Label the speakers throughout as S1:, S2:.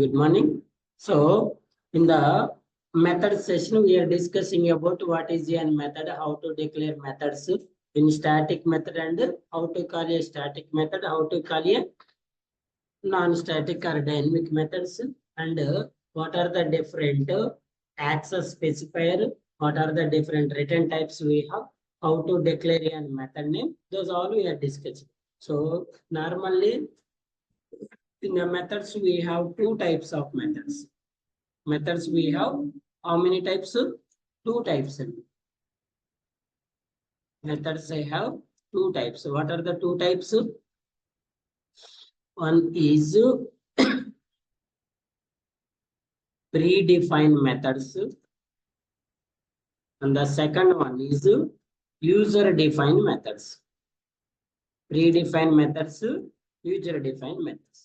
S1: Good morning. So, in the method session, we are discussing about what is a method, how to declare methods in static method, and how to call a static method, how to call a non-static or dynamic methods, and what are the different access specifier, what are the different return types we have, how to declare a method name. Those all we are discussing. So, normally, in the methods, we have two types of methods. Methods we have how many types? Two types. Methods I have two types. What are the two types? One is predefined methods, and the second one is user defined methods. Predefined methods, user defined methods.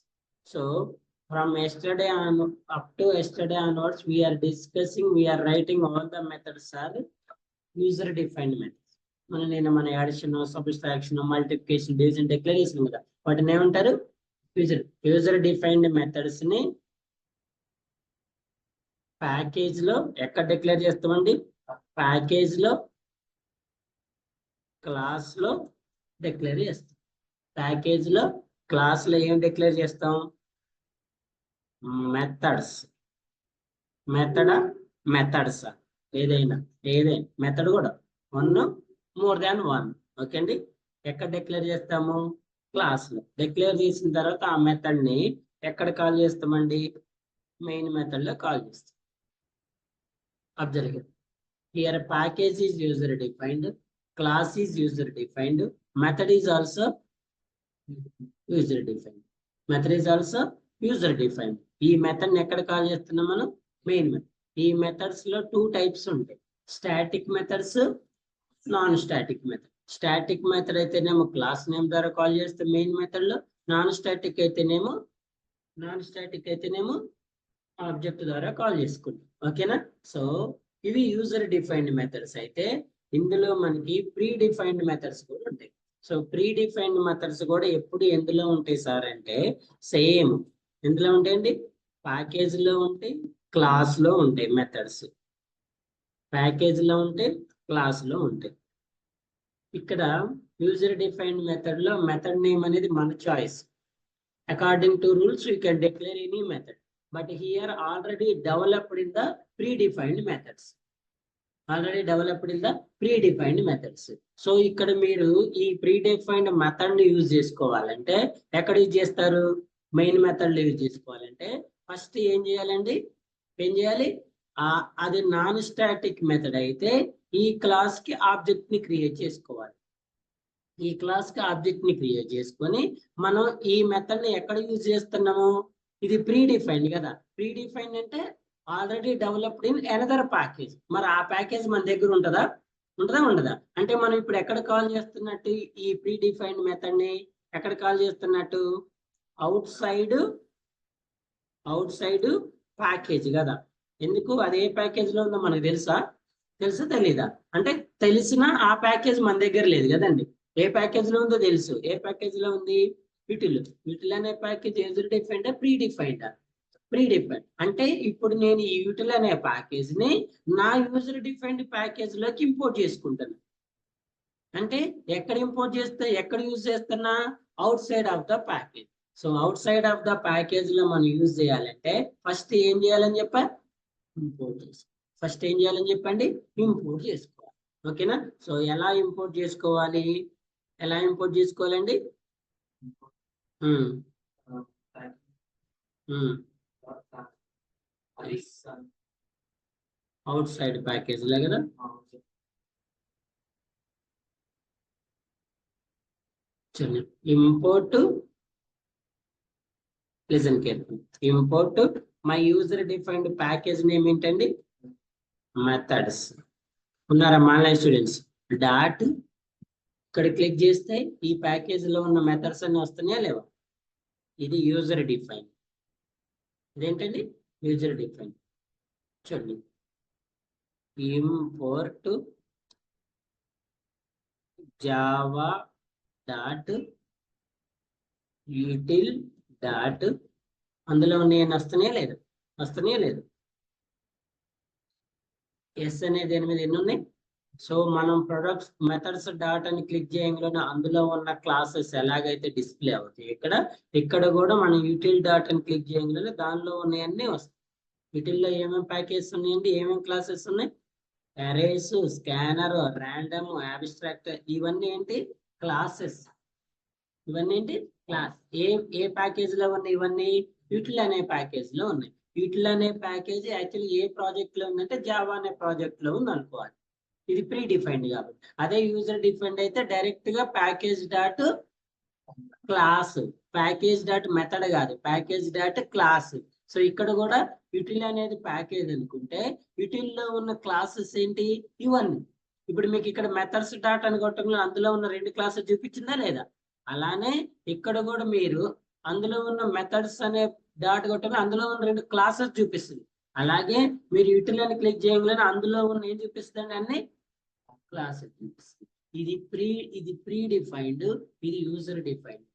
S1: So from yesterday on up to yesterday onwards, we are discussing, we are writing all the methods are user defined methods. మన addition, subtraction, multiplication, division declare చేసినాం కదా, వాటిని ఏమంటారు? User defined methods ని package లో ఎక్కడ declare చేస్తామండి? Package లో, క్లాస్ లో డిక్లేర్ చేస్తాం. ప్యాకేజ్ లో, క్లాస్ లో ఏం డిక్లేర్ చేస్తాం? మెథడ్స్. మెథడ్స్ ఏదైనా మెథడ్ కూడా మోర్ దాన్ వన్. ఓకే అండి. ఎక్కడ డిక్లేర్ చేస్తాము? క్లాస్ లో. డిక్లేర్ చేసిన తర్వాత ఆ మెథడ్ ని ఎక్కడ కాల్ చేస్తామండి? మెయిన్ మెథడ్ లో కాల్ చేస్తాం. Observe here, package is user defined, class is user defined, method is also user defined. Method is also user defined. ఈ మెథడ్ ని ఎక్కడ కాల్ చేస్తున్నాం మనం? Main method. ఈ మెథడ్స్ లో టూ టైప్స్ ఉంటాయి. Static methods, non static method. Static method అయితేనేమో class name ద్వారా కాల్ చేస్తే మెయిన్ మెథడ్ లో, నాన్ స్టాటిక్ అయితేనేమో ఆబ్జెక్ట్ ద్వారా కాల్ చేసుకుంటాం. ఓకేనా? సో ఇవి యూజర్ డిఫైన్డ్ మెథడ్స్ అయితే, ఇందులో మనకి ప్రీ డిఫైన్డ్ మెథడ్స్ కూడా ఉంటాయి. సో ప్రీ డిఫైన్డ్ మెథడ్స్ కూడా ఎప్పుడు ఎందులో ఉంటాయి సార్ అంటే, సేమ్ ఎందులో ఉంటాయండి? ప్యాకేజ్ లో ఉంటాయి, క్లాస్ లో ఉంటాయి మెథడ్స్. ప్యాకేజ్ లో ఉంటాయి, క్లాస్ లో ఉంటాయి. ఇక్కడ యూజర్ డిఫైన్డ్ మెథడ్ లో మెథడ్ నేమ్ అనేది మన choice. According to rules you can declare any method, but here already developed in the predefined methods. So ఇక్కడ మీరు ఈ ప్రీడిఫైన్డ్ మెథడ్ ని యూజ్ చేసుకోవాలంటే ఎక్కడ యూజ్ చేస్తారు? మెయిన్ మెథడ్ లో యూజ్ చేసుకోవాలంటే ఫస్ట్ ఏం చేయాలండి? అది నాన్ స్టాటిక్ మెథడ్ అయితే ఈ క్లాస్ కి ఆబ్జెక్ట్ ని క్రియేట్ చేసుకోవాలి. ఈ క్లాస్ కి ఆబ్జెక్ట్ ని క్రియేట్ చేసుకొని మనం ఈ మెథడ్ ని ఎక్కడ యూజ్ చేస్తున్నాము? ఇది ప్రీడిఫైన్డ్ కదా. ప్రీడిఫైన్డ్ అంటే already developed in another package. మరి ఆ ప్యాకేజ్ మన దగ్గర ఉండదా? అంటే మనం ఇప్పుడు ఎక్కడ కాల్ చేస్తున్నట్టు? ఈ ప్రీడిఫైన్డ్ మెథడ్ ని ఎక్కడ కాల్ చేస్తున్నట్టు? అవుట్ సైడ్ ప్యాకేజ్ కదా. ఎందుకు? అదే ప్యాకేజ్ లో ఉందో మనకు తెలుసా తెలీదా? అంటే తెలిసినా ఆ ప్యాకేజ్ మన దగ్గర లేదు కదండి. ఏ ప్యాకేజ్ లో ఉందో తెలుసు. ఏ ప్యాకేజ్ లో ఉంది? యూటిల్ అనే ప్యాకేజ్ యూజర్ డిఫైన్డ్, ప్రీడిఫైన్డ్ అంటే ఇప్పుడు నేను ఈ యూటిల్ అనే ప్యాకేజ్ ని నా యూజర్ డిఫైన్డ్ ప్యాకేజ్ లోకి ఇంపోర్ట్ చేసుకుంటాను. అంటే ఎక్కడ యూజ్ చేస్తున్నా? Out side of the package. So out side of the package లో మనం యూజ్ చేయాలంటే ఫస్ట్ ఏం చేయాలని చెప్పండి? ఇంపోర్ట్ చేసుకోవాలి. ఓకేనా? సో ఎలా ఇంపోర్ట్ చేసుకోవాలండి? అవుట్ సైడ్ ప్యాకేజ్ లే కదా. Import, listen careful. Import my user defined package name ఏంటండి? మెథడ్స్. ఉన్నారా ఆన్లైన్ స్టూడెంట్స్? డాట్ ఇక్కడ క్లిక్ చేస్తే ఈ ప్యాకేజ్ లో ఉన్న మెథడ్స్ అన్ని వస్తున్నాయా లేవా? ఇది యూజర్ డిఫైన్. ఇదేంటండి? User define. చూడండి, import Java dot util dot అందులో ఉన్నాయని వస్తనే లేదు. ఎస్ అనే దేని మీద ఎన్ని ఉన్నాయి? సో మనం ప్రొడక్ట్స్ మెథడ్స్ డాట్ అని క్లిక్ చేయగానే అందులో ఉన్న క్లాసెస్ ఎలాగైతే డిస్ప్లే అవుతాయి ఇక్కడ కూడా మనం యూటిల్ డాట్ అని క్లిక్ చేయగానే దానిలో ఉన్నాయన్నీ వస్తాయి. వీటిల్లో ఏమేమి ప్యాకేజెస్ ఉన్నాయండి, ఏమేమి క్లాసెస్ ఉన్నాయి? అరేస్, స్కానర్, ర్యాండమ్, అబ్స్ట్రాక్ట్, ఇవన్నీ ఏంటి? క్లాసెస్. ఇవన్నీ ఏంటి? క్లాస్. ఏ ప్యాకేజ్ లో ఉన్నాయి ఇవన్నీ? యూటిల్ అనే ప్యాకేజ్ లో ఉన్నాయి. యూటిల్ అనే ప్యాకేజ్ యాక్చువల్లీ ఏ ప్రాజెక్ట్ లో ఉందంటే జావా అనే ప్రాజెక్ట్ లో ఉంది అనుకోవాలి. ఇది ప్రీ డిఫైన్డ్ కాబట్టి. అదే యూజర్ డిఫైన్డ్ అయితే డైరెక్ట్ గా package dot class, package dot method కాదు, ప్యాకేజ్ డాట్ క్లాస్. సో ఇక్కడ కూడా యూటిల్ అనేది ప్యాకేజ్ అనుకుంటే యూటిల్ లో ఉన్న క్లాసెస్ ఏంటి? ఇవన్నీ. ఇప్పుడు మీకు ఇక్కడ మెథడ్స్ డాట్ అని కొట్టంలో అందులో ఉన్న 2 క్లాసెస్ చూపించిందా లేదా? అలానే ఇక్కడ కూడా మీరు అందులో ఉన్న మెథడ్స్ అనే డాట్ కొట్టంలో అందులో ఉన్న 2 క్లాసెస్ చూపిస్తుంది. అలాగే మీరు యూటిల్ అని క్లిక్ చేయగానే అందులో ఉన్న ఏం చూపిస్తుంది? అన్ని క్లాసెస్ చూపిస్తుంది. ఇది ప్రీ డిఫైన్డ్, ఇది యూజర్ డిఫైన్డ్.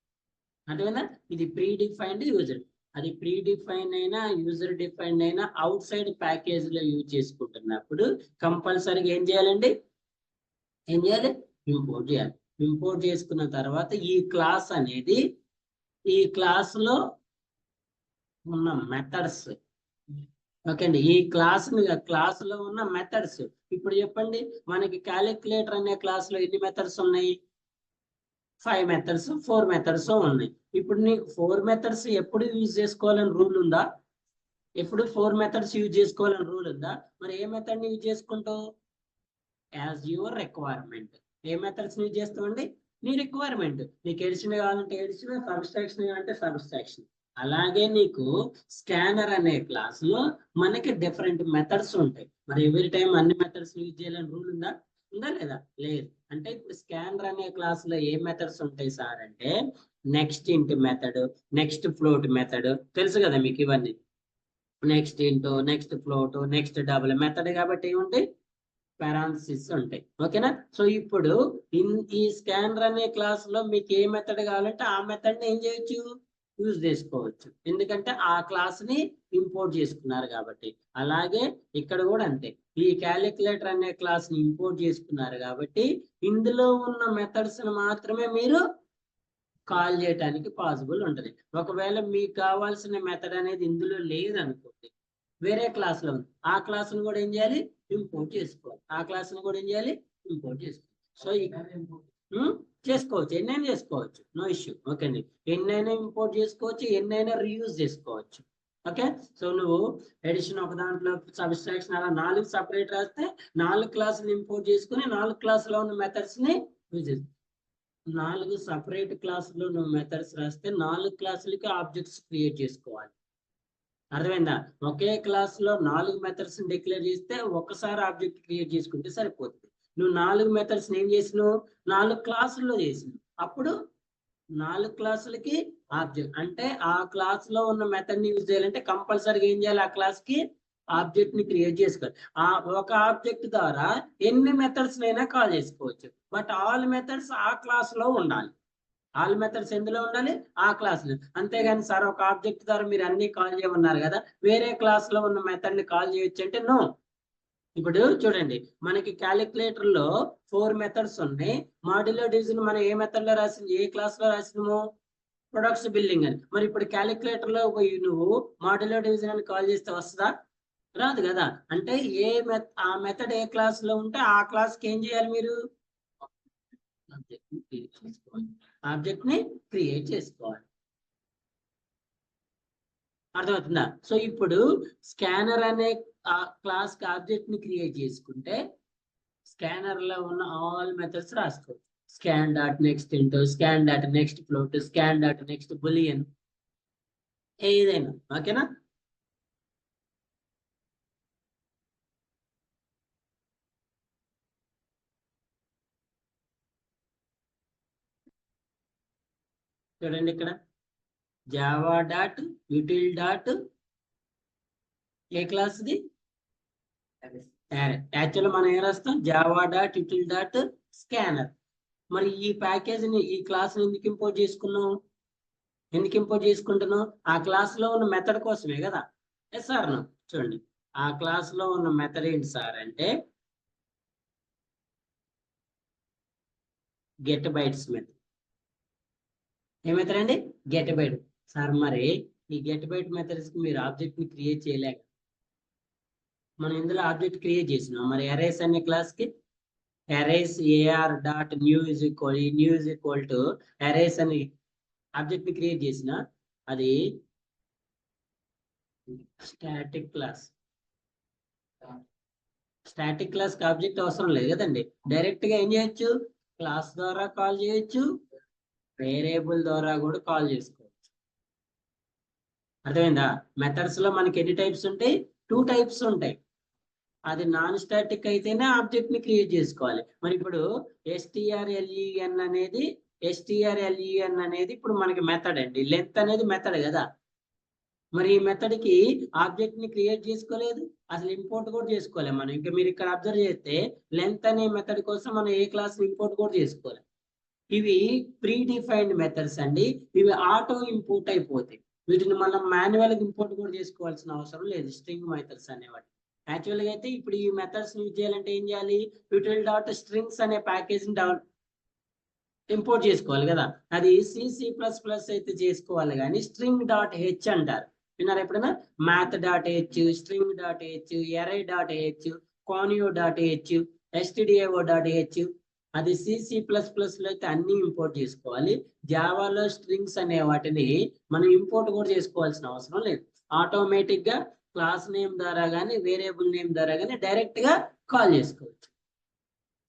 S1: అర్థమైందా? ఇది ప్రీ డిఫైన్డ్, యూజర్. అది ప్రీ డిఫైన్ అయినా యూజర్ డిఫైన్డ్ అయినా అవుట్ సైడ్ ప్యాకేజ్ లో యూజ్ చేసుకుంటున్నప్పుడు కంపల్సరీగా ఏం చేయాలండి? ఇంపోర్ట్ చేయాలి. ఇంపోర్ట్ చేసుకున్న తర్వాత ఈ క్లాస్ అనేది ఈ క్లాస్ లో ఉన్న మెథడ్స్, ఓకే అండి, ఈ క్లాస్ లో ఉన్న మెథడ్స్. ఇప్పుడు చెప్పండి, మనకి క్యాలిక్యులేటర్ అనే క్లాస్ లో ఎన్ని మెథడ్స్ ఉన్నాయి? 5 మెథడ్స్, 4 మెథడ్స్ ఉన్నాయి. ఇప్పుడు నీకు 4 మెథడ్స్ ఎప్పుడు యూజ్ చేసుకోవాలని రూల్ ఉందా? ఎప్పుడు 4 మెథడ్స్ యూజ్ చేసుకోవాలని రూల్ ఉందా? మరి ఏ మెథడ్ ని యూజ్ చేసుకుంటావు? As your requirement. A methods use చేస్తామండి? నీ రిక్వైర్మెంట్. నీకు ఎడిషన్ కావాలంటే ఎడిషన్, సబ్స్ట్రాక్షన్ కావాలంటే సబ్స్ట్రాక్షన్. అలాగే నీకు స్కానర్ అనే క్లాస్ లో మనకి డిఫరెంట్ మెథడ్స్ ఉంటాయి. మరి ఎవ్రీ టైం అన్ని మెథడ్స్ యూజ్ చేయాలని రూల్ ఉందా లేదా? లేదు. అంటే ఇప్పుడు స్కానర్ అనే క్లాస్ లో ఏ మెథడ్స్ ఉంటాయి సార్ అంటే నెక్స్ట్ ఇంట్ మెథడ్, నెక్స్ట్ ఫ్లోట్ మెథడ్, తెలుసు కదా మీకు ఇవన్నీ. Next into, next float, next double method కాబట్టి ఏముంటాయి? పారాన్సిస్ ఉంటాయి. ఓకేనా? సో ఇప్పుడు ఈ స్కానర్ అనే క్లాస్ లో మీకు ఏ మెథడ్ కావాలంటే ఆ మెథడ్ ని ఏం చేయొచ్చు? యూజ్ చేసుకోవచ్చు. ఎందుకంటే ఆ క్లాస్ ని ఇంపోర్ట్ చేసుకున్నారు కాబట్టి. అలాగే ఇక్కడ కూడా అంతే. ఈ క్యాలిక్యులేటర్ అనే క్లాస్ ని ఇంపోర్ట్ చేసుకున్నారు కాబట్టి ఇందులో ఉన్న మెథడ్స్ మాత్రమే మీరు కాల్ చేయడానికి పాసిబుల్ ఉంటుంది. ఒకవేళ మీకు కావాల్సిన మెథడ్ అనేది ఇందులో లేదనుకోండి, వేరే క్లాస్ లో ఉంది, ఆ క్లాస్ ను కూడా ఏం చేయాలి? ఇంపోర్ట్ చేసుకోవాలి. ఆ క్లాస్ ను కూడా ఏం చేయాలి? ఇంపోర్ట్ చేసుకోవాలి. సో చేసుకోవచ్చు, ఎన్నైనా చేసుకోవచ్చు, నో ఇష్యూ. ఓకే అండి, ఎన్నైనా ఇంపోర్ట్ చేసుకోవచ్చు, ఎన్నైనా రీయూజ్ చేసుకోవచ్చు. ఓకే. సో నువ్వు ఎడిషన్ ఒక దాంట్లో, సబ్స్ట్రాక్షన్ అలా 4 సపరేట్ రాస్తే 4 క్లాసులు ఇంపోర్ట్ చేసుకుని 4 క్లాసులో ఉన్న మెథడ్స్ ని యూజ్ చేసుకో. 4 సపరేట్ క్లాసులో నువ్వు మెథడ్స్ రాస్తే 4 క్లాసులకి ఆబ్జెక్ట్స్ క్రియేట్ చేసుకోవాలి. అర్థమైందా? ఒకే క్లాస్ లో 4 మెథడ్స్ డిక్లేర్ చేస్తే ఒకసారి ఆబ్జెక్ట్ క్రియేట్ చేసుకుంటే సరిపోతుంది. నువ్వు 4 మెథడ్స్ ఏం చేసినావు? 4 క్లాసుల్లో చేసినావు. అప్పుడు 4 క్లాసులకి ఆబ్జెక్ట్ అంటే ఆ క్లాస్ లో ఉన్న మెథడ్ ని యూజ్ చేయాలంటే కంపల్సరీగా ఏం చేయాలి? ఆ క్లాస్ కి ఆబ్జెక్ట్ ని క్రియేట్ చేసుకోవాలి. ఆ ఒక ఆబ్జెక్ట్ ద్వారా ఎన్ని మెథడ్స్ అయినా కాల్ చేసుకోవచ్చు. బట్ ఆల్ మెథడ్స్ ఆ క్లాస్ లో ఉండాలి. ఆల్ మెథడ్స్ ఎందులో ఉండాలి? ఆ క్లాస్ లో. అంతేగాని సార్ ఒక ఆబ్జెక్ట్ ద్వారా మీరు అన్ని కాల్ చేయమన్నారు కదా, వేరే క్లాస్ లో ఉన్న మెథడ్ ని కాల్ చేయొచ్చు అంటే నో. ఇప్పుడు చూడండి, మనకి క్యాలిక్యులేటర్ లో 4 మెథడ్స్ ఉన్నాయి. మాడ్యులర్ డివిజన్ మనం ఏ మెథడ్ లో రాసింది, ఏ క్లాస్ లో రాసినాము? ప్రొడక్ట్స్ బిల్డింగ్ అని. మరి ఇప్పుడు క్యాలిక్యులేటర్ లో నువ్వు మాడ్యులర్ డివిజన్ అని కాల్ చేస్తే వస్తుందా? రాదు కదా. అంటే ఆ మెథడ్ ఏ క్లాస్ లో ఉంటే ఆ క్లాస్ కి ఏం చేయాలి? మీరు ఆబ్జెక్ట్ ని క్రియేట్ చేసుకోవాలి. అర్థమవుతుందా? సో ఇప్పుడు స్కానర్ అనే క్లాస్ కి ఆబ్జెక్ట్ ని క్రియేట్ చేసుకుంటే స్కానర్ లో ఉన్న ఆల్ మెథడ్స్ రాసుకోవచ్చు. Scan dot next int, scan dot next float, scan dot next boolean, ఏదైనా. ఓకేనా? చూడండి ఇక్కడ జావా డాట్ యూటిల్ డాట్ ఏ క్లాస్ ది? యాక్చువల్ మనం ఏం రాస్తాం? Java dot util dot scanner. మరి ఈ ప్యాకేజ్ ని, ఈ క్లాస్ ని ఎందుకు ఇంపోర్ట్ చేసుకున్నాం? ఎందుకు ఇంపోర్ట్ చేసుకుంటున్నాం? ఆ క్లాస్ లో ఉన్న మెథడ్ కోసమే కదా. ఎస్ సార్ చూడండి, ఆ క్లాస్ లో ఉన్న మెథడ్ ఏంటి సార్ అంటే గెట్ బైట్స్ మెథడ్. ఏ మెథడ్ అండి? Get byte. సార్ మరి ఈ గెట్ బైట్ మెథడ్స్ కి మీరు ఆబ్జెక్ట్ ని క్రియేట్ చేయలేక, మనం ఇందులో ఆబ్జెక్ట్ క్రియేట్ చేసినాం. మరి అరేస్ అనే క్లాస్ కి arrays AR dot new is equal to arrays అని ఆబ్జెక్ట్ ని క్రియేట్ చేసిన, అది స్టాటిక్ క్లాస్. స్టాటిక్ క్లాస్ కి ఆబ్జెక్ట్ అవసరం లేదు కదండి. డైరెక్ట్ గా ఏం చేయొచ్చు? క్లాస్ ద్వారా కాల్ చేయొచ్చు, వేరియబుల్ ద్వారా కూడా కాల్ చేసుకోవచ్చు. అర్థమైందా? మెథడ్స్ లో మనకి ఎన్ని టైప్స్ ఉంటాయి? 2 టైప్స్ ఉంటాయి. అది నాన్ స్టాటిక్ అయితేనే ఆబ్జెక్ట్ ని క్రియేట్ చేసుకోవాలి. మరి ఇప్పుడు strlen అనేది ఇప్పుడు మనకి మెథడ్ అండి. లెంత్ అనేది మెథడ్ కదా. మరి ఈ మెథడ్ కి ఆబ్జెక్ట్ ని క్రియేట్ చేసుకోలేదు, అసలు ఇంపోర్ట్ కూడా చేసుకోలేదు మనం. ఇంకా మీరు ఇక్కడ అబ్జర్వ్ చేస్తే లెంత్ అనే మెథడ్ కోసం మనం ఏ క్లాస్ ఇంపోర్ట్ కూడా చేసుకోవాలి. ఇవి ప్రీ డిఫైన్డ్ మెథడ్స్ అండి. ఇవి ఆటో ఇంపోర్ట్ అయిపోతాయి. వీటిని మనం మాన్యువల్ ఇంపోర్ట్ కూడా చేసుకోవాల్సిన అవసరం లేదు, స్ట్రింగ్ మెథడ్స్ అనేవాటి. యాక్చువల్ గా అయితే ఇప్పుడు ఈ మెథడ్స్ యూజ్ చేయాలంటే ఏం చేయాలి? util.strings అనే ప్యాకేజ్ ఇంపోర్ట్ చేసుకోవాలి కదా. అది C++ అయితే చేసుకోవాలి, కానీ string.h అంటారు. విన్నారా ఎప్పుడైనా? math.h, string.h, array.h, conio.h, stdio.h. అది C++ అయితే అన్ని ఇంపోర్ట్ చేసుకోవాలి. జావాలో స్ట్రింగ్స్ అనే వాటిని మనం ఇంపోర్ట్ కూడా చేసుకోవాల్సిన అవసరం లేదు. ఆటోమేటిక్ గా క్లాస్ నేమ్ ద్వారా కానీ వేరియబుల్ నేమ్ ద్వారా కానీ డైరెక్ట్ గా కాల్ చేసుకోవచ్చు.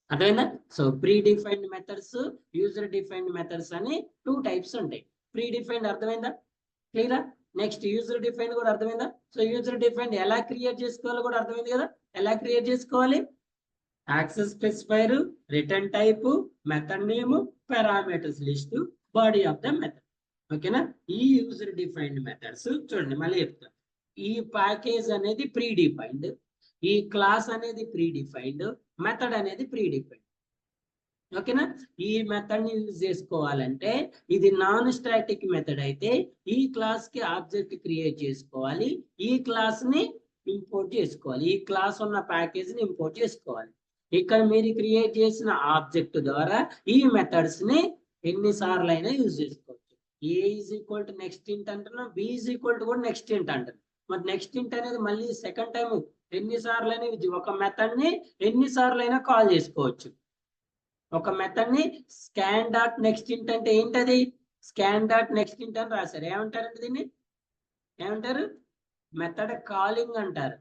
S1: అర్థమైందా? So pre defined methods, user defined methods అని 2 టైప్స్ ఉంటాయి. ప్రీ డిఫైన్డ్ అర్థమైందా? క్లియరా? నెక్స్ట్ యూజర్ డిఫైన్డ్ కూడా అర్థమైందా? సో యూజర్ డిఫైన్డ్ ఎలా క్రియేట్ చేసుకోవాలో కూడా అర్థమైంది కదా. ఎలా క్రియేట్ చేసుకోవాలి? Access specifier, return type, method name, parameters list, body of the method. ఓకేనా? ఈ యూజర్ డిఫైన్డ్ మెథడ్స్ చూడండి, మళ్ళీ చెప్తాను. ఈ ప్యాకేజ్ అనేది ప్రీ డిఫైన్డ్, ఈ క్లాస్ అనేది ప్రీ డిఫైన్డ్, మెథడ్ అనేది ప్రీ డిఫైన్డ్. ఓకేనా? ఈ మెథడ్ ని యూజ్ చేసుకోవాలంటే ఇది నాన్ స్టాటిక్ మెథడ్ అయితే ఈ క్లాస్ కి ఆబ్జెక్ట్ క్రియేట్ చేసుకోవాలి, ఈ క్లాస్ ని ఇంపోర్ట్ చేసుకోవాలి, ఈ క్లాస్ ఉన్న ప్యాకేజ్ ని ఇంపోర్ట్ చేసుకోవాలి. ఇక్కడ మీరు క్రియేట్ చేసిన ఆబ్జెక్ట్ ద్వారా ఈ మెథడ్స్ ని ఎన్నిసార్లు అయినా యూజ్ చేసుకోవచ్చు. A is equal to next int అంటున్నాం, బి ఈజ్ ఈక్వల్ టు కూడా నెక్స్ట్ ఇంట్ అంటున్నాం. మరి నెక్స్ట్ ఇంట్ అనేది మళ్ళీ సెకండ్ టైం ఎన్నిసార్లు అయినా ఒక మెథడ్ ని ఎన్నిసార్లు అయినా కాల్ చేసుకోవచ్చు. ఒక మెథడ్ ని స్కాన్ డాట్ నెక్స్ట్ ఇంట్ అంటే ఏంటది? స్కాన్ డాట్ నెక్స్ట్ ఇంట్ అని రాశారు. ఏమంటారండి దీన్ని? ఏమంటారు? మెథడ్ కాలింగ్ అంటారు.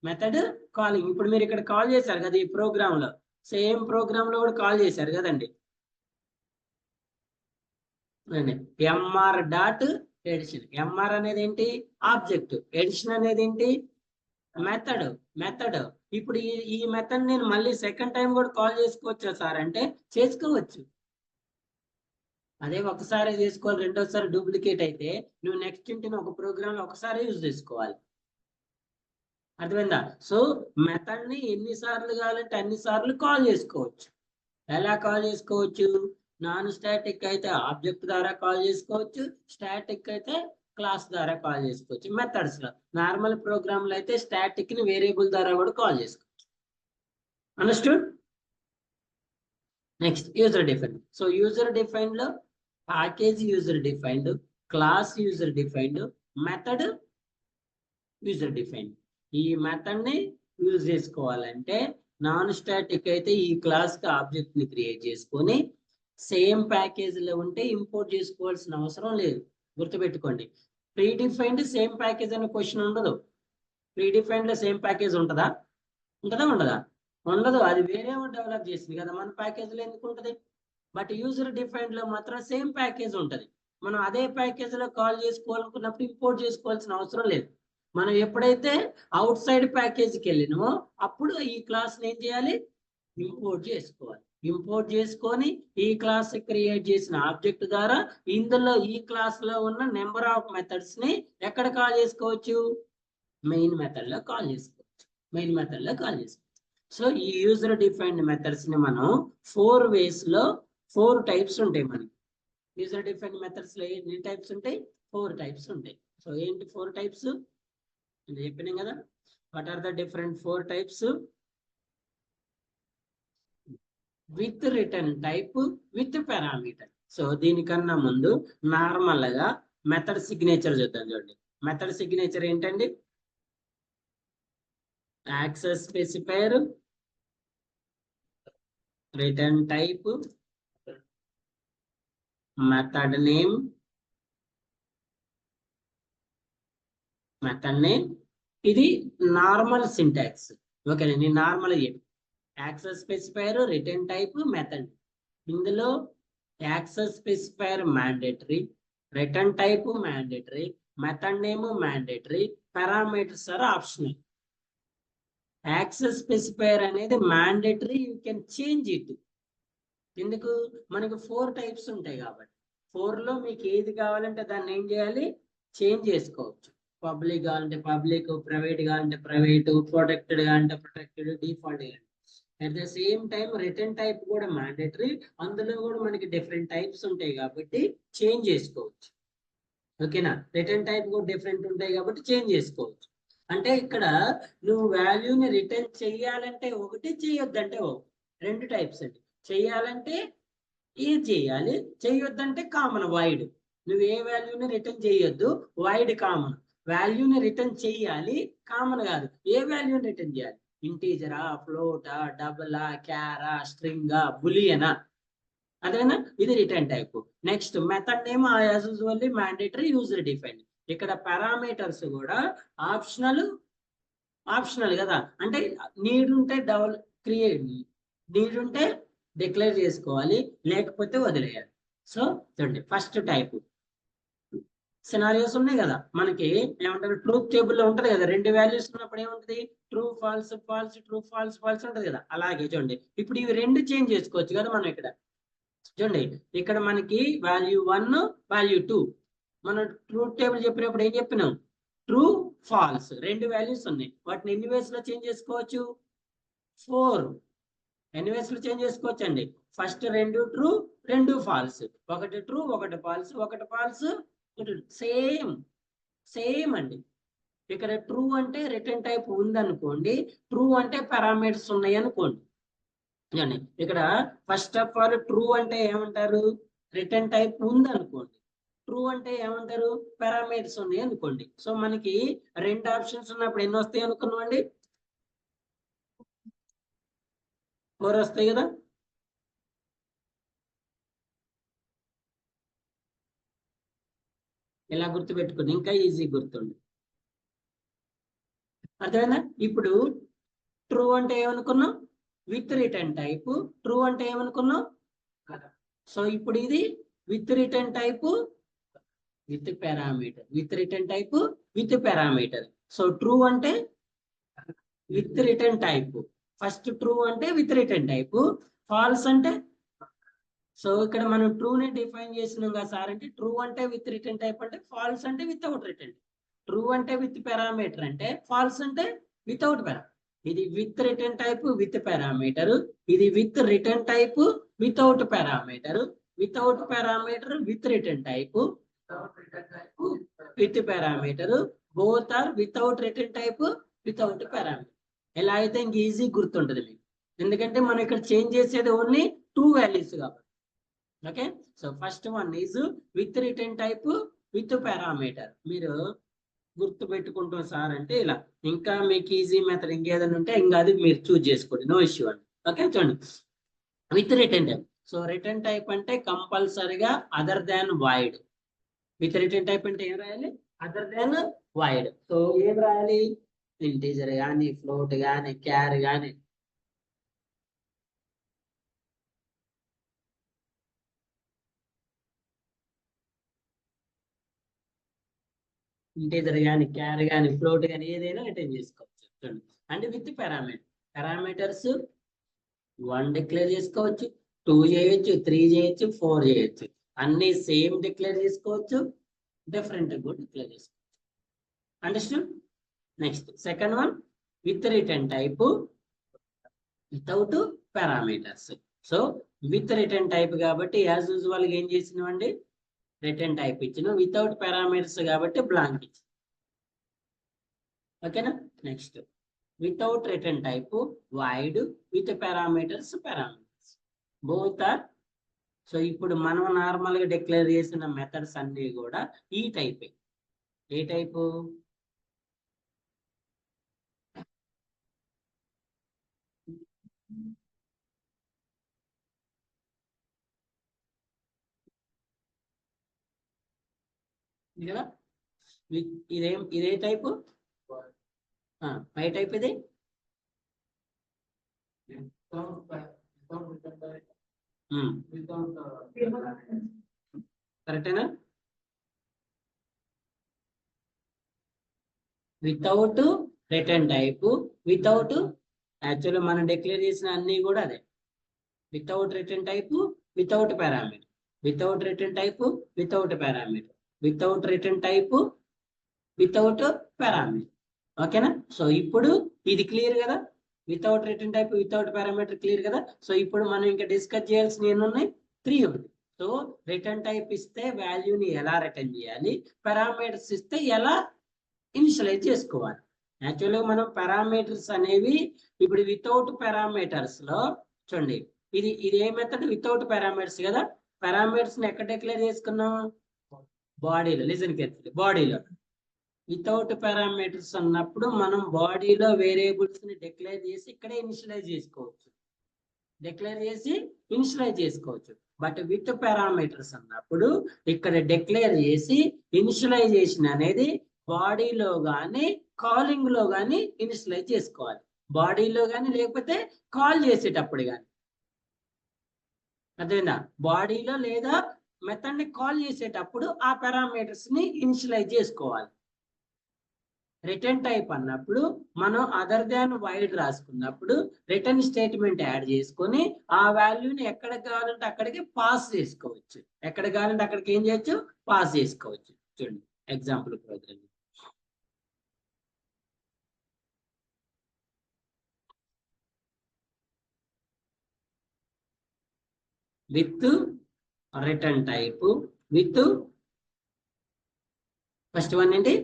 S1: Method calling. ఇప్పుడు మీరు ఇక్కడ కాల్ చేశారు కదా ఈ ప్రోగ్రామ్ లో, సేమ్ ప్రోగ్రామ్ లో కూడా కాల్ చేశారు కదండి. MR dot edition. ఎంఆర్ అనేది ఏంటి? ఆబ్జెక్ట్. ఎడిషన్ అనేది ఏంటి? మెథడ్. ఇప్పుడు ఈ మెథడ్ నేను మళ్ళీ సెకండ్ టైం కూడా కాల్ చేసుకోవచ్చా సార్ అంటే చేసుకోవచ్చు. అదే ఒకసారి చేసుకోవాలి, రెండోసారి డూప్లికేట్ అయితే నువ్వు నెక్స్ట్ ఇంటిని ఒక ప్రోగ్రామ్ లో ఒకసారి యూజ్ చేసుకోవాలి. అర్థమైందా? సో మెథడ్ ని ఎన్నిసార్లు కావాలంటే అన్నిసార్లు కాల్ చేసుకోవచ్చు. ఎలా కాల్ చేసుకోవచ్చు? నాన్ స్టాటిక్ అయితే ఆబ్జెక్ట్ ద్వారా కాల్ చేసుకోవచ్చు, స్టాటిక్ అయితే క్లాస్ ద్వారా కాల్ చేసుకోవచ్చు. మెథడ్స్ లో నార్మల్ ప్రోగ్రామ్ లో అయితే స్టాటిక్ ని వేరియబుల్ ద్వారా కూడా కాల్ చేసుకోవచ్చు. Understood? Next user defined. So user defined లో package user defined, class user defined, method user defined. ఈ మెథడ్ ని యూజ్ చేసుకోవాలంటే నాన్ స్టాటిక్ అయితే ఈ క్లాస్ కి ఆబ్జెక్ట్ ని క్రియేట్ చేసుకొని సేమ్ ప్యాకేజ్ లో ఉంటే ఇంపోర్ట్ చేసుకోవాల్సిన అవసరం లేదు. గుర్తుపెట్టుకోండి, ప్రీ డిఫైన్డ్ సేమ్ ప్యాకేజ్ అనే క్వశ్చన్ ఉండదు. ప్రీ డిఫైన్డ్ లో సేమ్ ప్యాకేజ్ ఉంటుందా? ఉండదా? ఉండదు. అది వేరే డెవలప్ చేసింది కదా, మన ప్యాకేజ్ లో ఎందుకు ఉంటుంది? బట్ యూజర్ డిఫైన్డ్ లో మాత్రం సేమ్ ప్యాకేజ్ ఉంటుంది. మనం అదే ప్యాకేజ్ లో కాల్ చేసుకోవాలనుకున్నప్పుడు ఇంపోర్ట్ చేసుకోవాల్సిన అవసరం లేదు. మనం ఎప్పుడైతే అవుట్ సైడ్ ప్యాకేజ్కి వెళ్ళినామో అప్పుడు ఈ క్లాస్ ఏం చేయాలి? ఇంపోర్ట్ చేసుకోవాలి. ఇంపోర్ట్ చేసుకొని ఈ క్లాస్ క్రియేట్ చేసిన ఆబ్జెక్ట్ ద్వారా ఇందులో ఈ క్లాస్ లో ఉన్న నెంబర్ ఆఫ్ మెథడ్స్ ని ఎక్కడ కాల్ చేసుకోవచ్చు? మెయిన్ మెథడ్ లో కాల్ చేసుకోవచ్చు. మెయిన్ మెథడ్ లో కాల్ చేసుకోవచ్చు. సో ఈ యూజర్ డిఫైన్డ్ మెథడ్స్ ని మనం 4 ways లో 4 టైప్స్ ఉంటాయి మనకి. యూజర్ డిఫైన్ మెథడ్స్ లో ఎన్ని టైప్స్ ఉంటాయి? 4 టైప్స్ ఉంటాయి. సో ఏంటి 4 టైప్స్ నేను చెప్పినాం కదా. What are the different 4 types? With return type, with parameter. So దీనికన్నా ముందు నార్మల్ గా మెథడ్ సిగ్నేచర్ చూద్దాం. చూడండి, మెథడ్ సిగ్నేచర్ ఏంటండి? Access specifier, return type, method name, ఇది నార్మల్ సింటాక్స్. ఓకేనా, నేను నార్మల్ చెప్పి access specifier, return type, method. ఇందులో access specifier mandatory, return type mandatory, method name mandatory, parameters are optional. Access specifier అనేది mandatory, you can change it. ఎందుకు? మనకు 4 types ఉంటాయి కాబట్టి 4 లో మీకు ఏది కావాలంటే దాన్ని ఏం చేయాలి? చేంజ్ చేసుకోవచ్చు. పబ్లిక్ కావాలంటే పబ్లిక్, ప్రైవేట్ కావాలంటే ప్రైవేట్, ప్రొటెక్టెడ్ కావాలంటే ప్రొటెక్టెడ్, డిఫాల్ట్ కావాలంటే. At the same time return type కూడా మ్యాండేటరీ, అందులో కూడా మనకి డిఫరెంట్ టైప్స్ ఉంటాయి కాబట్టి చేంజ్ చేసుకోవచ్చు. ఓకేనా, రిటర్న్ టైప్ కూడా డిఫరెంట్ ఉంటాయి కాబట్టి చేంజ్ చేసుకోవచ్చు. అంటే ఇక్కడ నువ్వు వాల్యూని రిటర్న్ చెయ్యాలంటే ఒకటి, చేయొద్దంటే ఒకటి. 2 టైప్స్ అండి. చెయ్యాలంటే ఏది చేయాలి, చేయొద్దంటే కామన్ వైడ్. నువ్వు ఏ వాల్యూని రిటర్న్ చేయొద్దు, వైడ్ కామన్. వాల్యూని రిటర్న్ చెయ్యాలి, కామన్ కాదు. ఏ వాల్యూని రిటర్న్ చేయాలి? ఇంటీజరా, ఫ్లోటా, డబులా, క్యారా, స్ట్రింగా, బులియనా? అదేనా, ఇది return type. Next method name as usually mandatory, user defined. ఇక్కడ పారామీటర్స్ కూడా ఆప్షనల్ కదా. అంటే నీడ్ ఉంటే నీడ్ ఉంటే డిక్లేర్ చేసుకోవాలి, లేకపోతే వదిలేయాలి. సో చూడండి, ఫస్ట్ టైప్ సినారియోస్ ఉన్నాయి కదా మనకి. ఏమంటారు? ట్రూత్ టేబుల్ లో ఉంటది కదా, 2 వాల్యూస్ ఉన్నప్పుడు ఏముంటది? True false, false true, false false ఉంటది కదా. అలాగే చూడండి, ఇప్పుడు ఇవి 2 చేంజ్ చేసుకోవచ్చు కదా మనం ఇక్కడ. చూడండి, ఇక్కడ మనకి వాల్యూ 1, వాల్యూ 2. మనం ట్రూత్ టేబుల్ చెప్పినప్పుడు ఏం చెప్పినాం? ట్రూ, ఫాల్స్ 2 వాల్యూస్ ఉన్నాయి. వాటిని ఎన్ని వేస్ లో చేంజ్ చేసుకోవచ్చు? 4. ఎన్ని వేస్ లో చేంజ్ చేసుకోవచ్చు అండి? First 2 true, 2 false. ఒకటి ట్రూ, ఒకటి ఫాల్స్, ఒకటి ఫాల్స్, సేమ్ అండి. ఇక్కడ ట్రూ అంటే రిటర్న్ టైప్ ఉందనుకోండి, ట్రూ అంటే పారామీటర్స్ ఉన్నాయి అనుకోండి. ఇక్కడ ఫస్ట్ ఆఫ్ ఆల్ ట్రూ అంటే ఏమంటారు? రిటర్న్ టైప్ ఉందనుకోండి. ట్రూ అంటే ఏమంటారు? పారామీటర్స్ ఉన్నాయి అనుకోండి. సో మనకి 2 ఆప్షన్స్ ఉన్నప్పుడు ఎన్ని వస్తాయి అనుకున్నాం అండి? 4 వస్తాయి కదా. ఇలా గుర్తుపెట్టుకుని ఇంకా ఈజీ గుర్తుండి. అర్థమైందా? ఇప్పుడు ట్రూ అంటే ఏమనుకున్నాం? With return type. ట్రూ అంటే ఏమనుకున్నాం? సో ఇప్పుడు ఇది with return type, with parameter. With return type, with parameter. So true అంటే with return type. First true అంటే విత్ రిటర్న్ టైప్, ఫాల్స్ అంటే. సో ఇక్కడ మనం ట్రూని డిఫైన్ చేసినాం కదా సార్. అంటే ట్రూ అంటే విత్ రిటర్న్ టైప్ అంటే, ఫాల్స్ అంటే వితౌట్ రిటర్న్. ట్రూ అంటే విత్ పారామీటర్ అంటే, ఫాల్స్ అంటే వితౌట్ పారామీటర్. ఇది with return type, with parameter. ఇది with return type, without parameter. Without parameter, with return type, with parameter. Both are without return type, without parameter. ఎలా అయితే ఇంక easy గుర్తుంటది మీకు. ఎందుకంటే మనం ఇక్కడ చేంజ్ చేసేది ఓన్లీ 2 వాల్యూస్ కాబట్టి. Okay, so first one is with return type, with parameter. మీరు గుర్తు పెట్టుకుంటాం సార్ అంటే ఇలా. ఇంకా మీకు ఈజీ మెథడ్ ఇంకేదైనా ఉంటే ఇంకా అది మీరు చూజ్ చేసుకోండి, నో ఇష్యూ అండి. ఓకే, చూడండి, with return type. So return type అంటే కంపల్సరీగా other than wide. With return type అంటే ఏం రాయాలి? Other than wide. సో ఏం రాయాలి? ఇంటీజర్ కానీ, ఫ్లోట్ కానీ, క్యార్ కానీ. ఇంటీజర్ కానీ, క్యార్ కానీ, ఫ్లోట్ కానీ ఏదైనా రిటర్న్ చేసుకోవచ్చు. చూడండి, అంటే విత్ పారామీటర్. పారామీటర్స్ 1 డిక్లేర్ చేసుకోవచ్చు, 2 చేయొచ్చు, 3 చేయొచ్చు, 4 చేయొచ్చు. అన్ని సేమ్ డిక్లేర్ చేసుకోవచ్చు, డిఫరెంట్ కూడా డిక్లేర్ చేసుకోవచ్చు. Understand? Next second one, with return type, without parameters. So with return type కాబట్టి యాజ్ యూజువల్ గా ఏం చేసినామండి? రిటర్న్ టైప్ ఇచ్చిన వితౌట్ పారామీటర్స్ కాబట్టి బ్లాంక్ ఇచ్చిన. ఓకేనా. Next without return type void with parameters both are. So ఇప్పుడు మనం నార్మల్ గా డిక్లేర్ చేసిన మెథడ్స్ అన్ని కూడా ఈ టైప్. ఏ టైపు? కదా. ఇదే టైపు. పై టైప్ ఇది కరెక్టేనా. Without return type without, actually మనం డిక్లేర్ చేసిన అన్ని కూడా అదే. Without return type without parameter, without return type without parameter, without return type without parameter. ఓకేనా. సో ఇప్పుడు ఇది క్లియర్ కదా. Without return type without parameter clear కదా. సో ఇప్పుడు మనం ఇంకా డిస్కస్ చేయాల్సిన ఎన్ని ఉన్నాయి? 3 ఉంది. సో రిటర్న్ టైప్ ఇస్తే వాల్యూని ఎలా రిటర్న్ చేయాలి, పారామీటర్స్ ఇస్తే ఎలా ఇనిషియలైజ్ చేసుకోవాలి. యాక్చువల్గా మనం పారామీటర్స్ అనేవి ఇప్పుడు వితౌట్ పారామీటర్స్ లో చూడండి, ఇది ఏ మెథడ్? వితౌట్ పారామీటర్స్ కదా. పారామీటర్స్ ని ఎక్కడ డిక్లేర్ చేసుకున్నాం? బాడీలో. Listen carefully. బాడీలో వితౌట్ పారామీటర్స్ అన్నప్పుడు మనం బాడీలో వేరియబుల్స్ ని డిక్లేర్ చేసి ఇక్కడే ఇనిషియలైజ్ చేసుకోవచ్చు, డిక్లేర్ చేసి ఇనిషియలైజ్ చేసుకోవచ్చు. బట్ విత్ పారామీటర్స్ అన్నప్పుడు ఇక్కడ డిక్లేర్ చేసి ఇనిషియలైజేషన్ అనేది బాడీలో కానీ కాలింగ్ లో కానీ ఇనిషియలైజ్ చేసుకోవాలి. బాడీలో కానీ లేకపోతే కాల్ చేసేటప్పుడు కానీ. అదేనా, బాడీలో లేదా మెథడ్ ని కాల్ చేసేటప్పుడు ఆ పారామీటర్స్ ని ఇనిషియలైజ్ చేసుకోవాలి. రిటర్న్ టైప్ అన్నప్పుడు మనం అదర్ దాన్ వైడ్ రాసుకున్నప్పుడు రిటర్న్ స్టేట్మెంట్ యాడ్ చేసుకొని ఆ వాల్యూని ఎక్కడ కావాలంటే అక్కడికి పాస్ చేసుకోవచ్చు. ఎక్కడ కావాలంటే అక్కడికి ఏం చేయొచ్చు? పాస్ చేసుకోవచ్చు. చూడండి example program. With return type with first one ఏంటి?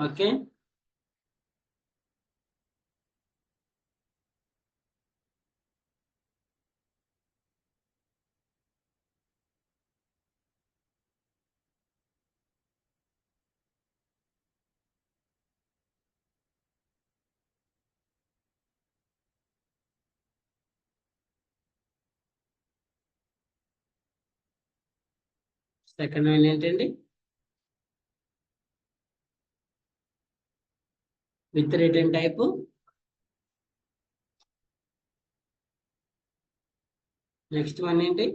S1: ఓకే. సెకండ్ వన్ ఏంటండి? With return type. Next one ఏంటి?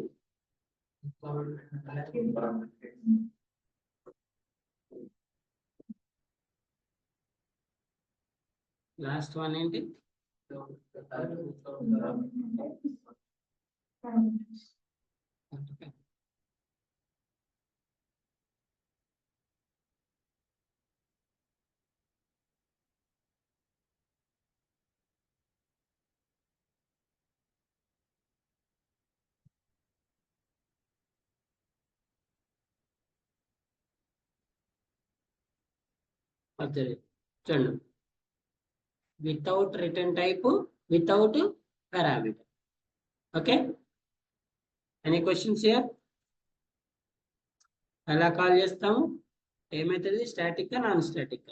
S1: లాస్ట్ వన్ ఏంటి? చూడండి, without return type without parameter. Okay. Any questions here? ఎలా కాల్ చేస్తాము? ఏమైతుంది? Static non static?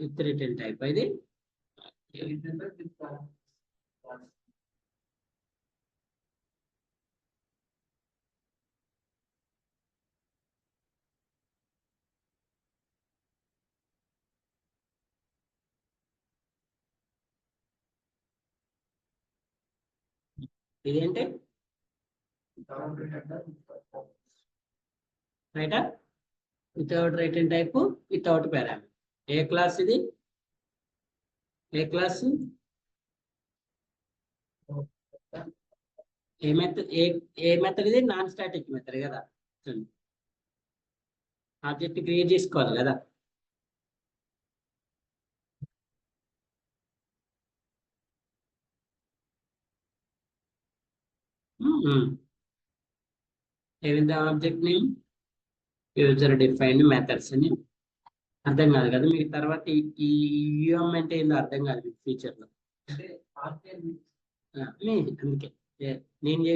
S1: With return type. ఇది ఇదేంటి? రైటా? Without return type without parameter. ఏ క్లాస్ ఇది? ఏ క్లాస్? ఏ మెథడ్? ఏ మెథడ్ ఇది? నాన్ స్టాటిక్ మెథడ్ కదా. ఆబ్జెక్ట్ క్రియేట్ చేసుకోవాలి కదా. ఏమిద్దాం object name user defined methods అని అర్థం కాదు కదా మీకు తర్వాత ఈ యూఎం అంటే ఏందో అర్థం కాదు ఫ్యూచర్ లో అందుకే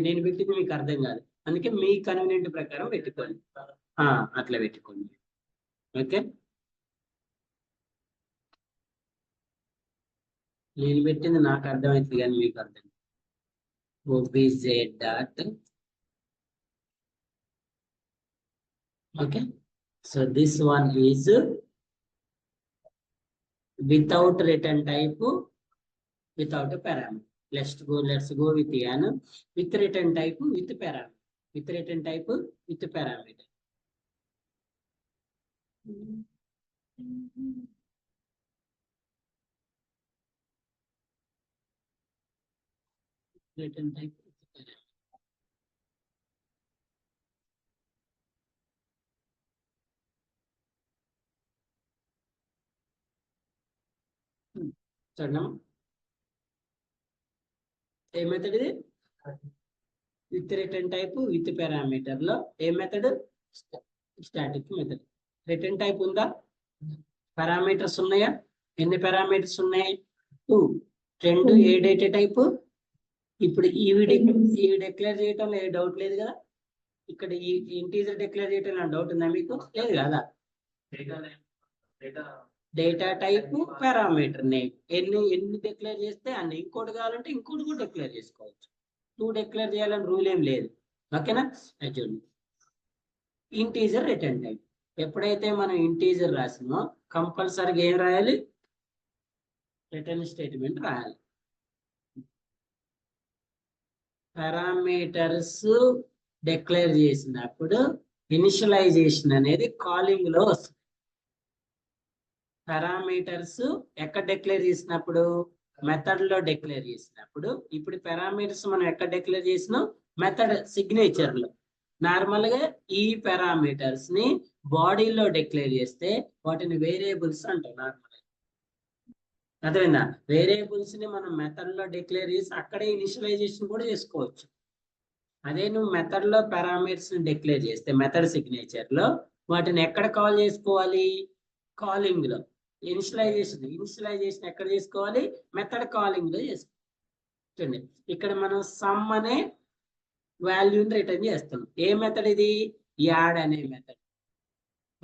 S1: నేను పెట్టింది మీకు అర్థం కాదు అందుకే మీ కన్వీనియంట్ ప్రకారం పెట్టుకోండి అట్లా పెట్టుకోండి ఓకే నేను పెట్టింది నాకు అర్థమవుతుంది కానీ మీకు అర్థం obj dot okay so this one is without return type without a parameter let's go with an with return type with parameter with return type with parameter return type with parameter చూడమ్మా ఏ method ఇది with return type with parameter లో ఏ method static method return type ఉందా parameters ఉన్నాయా ఎన్ని parameters ఉన్నాయి 2 రెండు ఏ డేటా టైప్ ఇప్పుడు ఇవి డిక్లేర్ చేయటంలో ఏ డౌట్ లేదు కదా ఇక్కడ ఈ ఇంటీజర్ డిక్లేర్ చేయటంలో డౌట్ ఉందా మీకు లేదు కదా డేటా టైప్ పారామీటర్ నేమ్ ఎన్ని డిక్లేర్ చేస్తే అన్ని ఇంకోటి కావాలంటే ఇంకోటి కూడా డిక్లేర్ చేసుకోవచ్చు 2 డిక్లేర్ చేయాలని రూల్ ఏం లేదు ఓకేనా చూడండి ఇంటీజర్ రిటర్న్ టైప్ ఎప్పుడైతే మనం ఇంటీజర్ రాసినో కంపల్సరీగా ఏం రాయాలి రిటర్న్ స్టేట్మెంట్ రాయాలి పారామీటర్స్ డిక్లేర్ చేసినప్పుడు ఇనిషియలైజేషన్ అనేది కాలింగ్ లో వస్తుంది పారామీటర్స్ ఎక్కడ డిక్లేర్ చేసినప్పుడు మెథడ్ లో డిక్లేర్ చేసినప్పుడు ఇప్పుడు పారామీటర్స్ మనం ఎక్కడ డిక్లేర్ చేసినాం మెథడ్ సిగ్నేచర్ లో నార్మల్ గా ఈ పారామీటర్స్ ని బాడీలో డిక్లేర్ చేస్తే వాటిని వేరియబుల్స్ అంటాం నార్మల్ అర్థమైందా వేరియబుల్స్ ని మనం మెథడ్ లో డిక్లేర్ చేసి అక్కడే ఇనిషియలైజేషన్ కూడా చేసుకోవచ్చు అదే నువ్వు మెథడ్ లో పారామీటర్స్ ని డిక్లేర్ చేస్తే మెథడ్ సిగ్నేచర్ లో వాటిని ఎక్కడ కాల్ చేసుకోవాలి కాలింగ్ లో ఇనిషియలైజేషన్ ఎక్కడ చేసుకోవాలి మెథడ్ కాలింగ్ లో చేసుకోవాలి చూడండి ఇక్కడ మనం సమ్ అనే వాల్యూని రిటర్న్ చేస్తున్నాం ఏ మెథడ్ ఇది యాడ్ అనే మెథడ్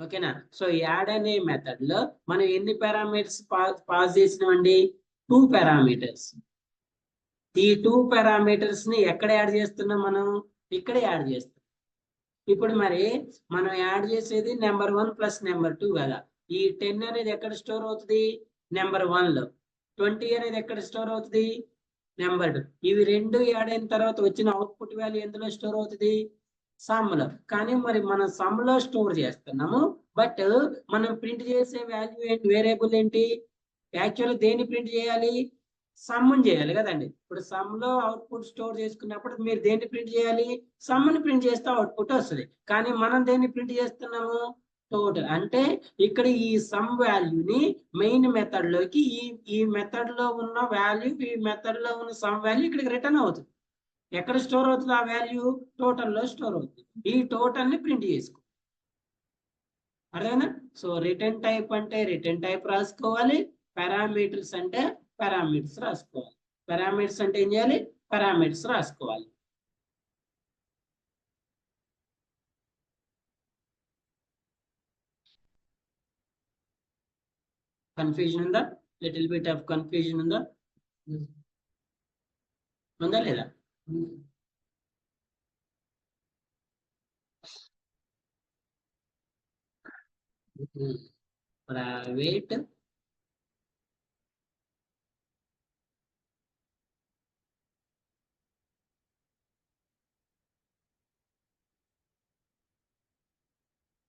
S1: ఓకేనా సో యాడ్ అనే మెథడ్ లో మనం ఎన్ని పారామీటర్స్ పాస్ చేసినామండి 2 పారామీటర్స్ ఈ 2 పారామీటర్స్ ని ఎక్కడ యాడ్ చేస్తున్నాం మనం ఇక్కడ యాడ్ చేస్తాం ఇప్పుడు మరి మనం యాడ్ చేసేది నెంబర్ 1 ప్లస్ నెంబర్ 2 కదా ఈ 10 అనేది ఎక్కడ స్టోర్ అవుతుంది నెంబర్ 1 లో 20 అనేది ఎక్కడ స్టోర్ అవుతుంది నెంబర్ 2 ఇవి రెండు యాడ్ అయిన తర్వాత వచ్చిన అవుట్పుట్ వాల్యూ ఎందులో స్టోర్ అవుతుంది సమ్ లో కానీ మరి మనం సమ్ లో స్టోర్ చేస్తున్నాము బట్ మనం ప్రింట్ చేసే వాల్యూ ఏంటి వేరియబుల్ ఏంటి యాక్చువల్ దేన్ని ప్రింట్ చేయాలి సమ్ చేయాలి కదండి ఇప్పుడు సమ్ లో అవుట్పుట్ స్టోర్ చేసుకున్నప్పుడు మీరు దేన్ని ప్రింట్ చేయాలి సమ్ ని ప్రింట్ చేస్తే అవుట్పుట్ వస్తుంది కానీ మనం దేన్ని ప్రింట్ చేస్తున్నాము టోటల్ అంటే ఇక్కడ ఈ సమ్ వాల్యూని మెయిన్ మెథడ్ లోకి ఈ మెథడ్ లో ఉన్న వాల్యూ ఈ మెథడ్ లో ఉన్న సమ్ వాల్యూ ఇక్కడికి రిటర్న్ అవుతుంది ఎక్కడ స్టోర్ అవుతుంది ఆ వాల్యూ టోటల్ లో స్టోర్ అవుతుంది ఈ టోటల్ ని ప్రింట్ చేసుకో అర్థమైనా సో రిటర్న్ టైప్ అంటే రిటర్న్ టైప్ రాసుకోవాలి పారామీటర్స్ అంటే పారామీటర్స్ రాసుకోవాలి పారామీటర్స్ అంటే ఏం చేయాలి పారామీటర్స్ రాసుకోవాలి కన్ఫ్యూజన్ ఉందా లిటిల్ బిట్ ఆఫ్ కన్ఫ్యూజన్ ఉందా లేదా ప్రైవేట్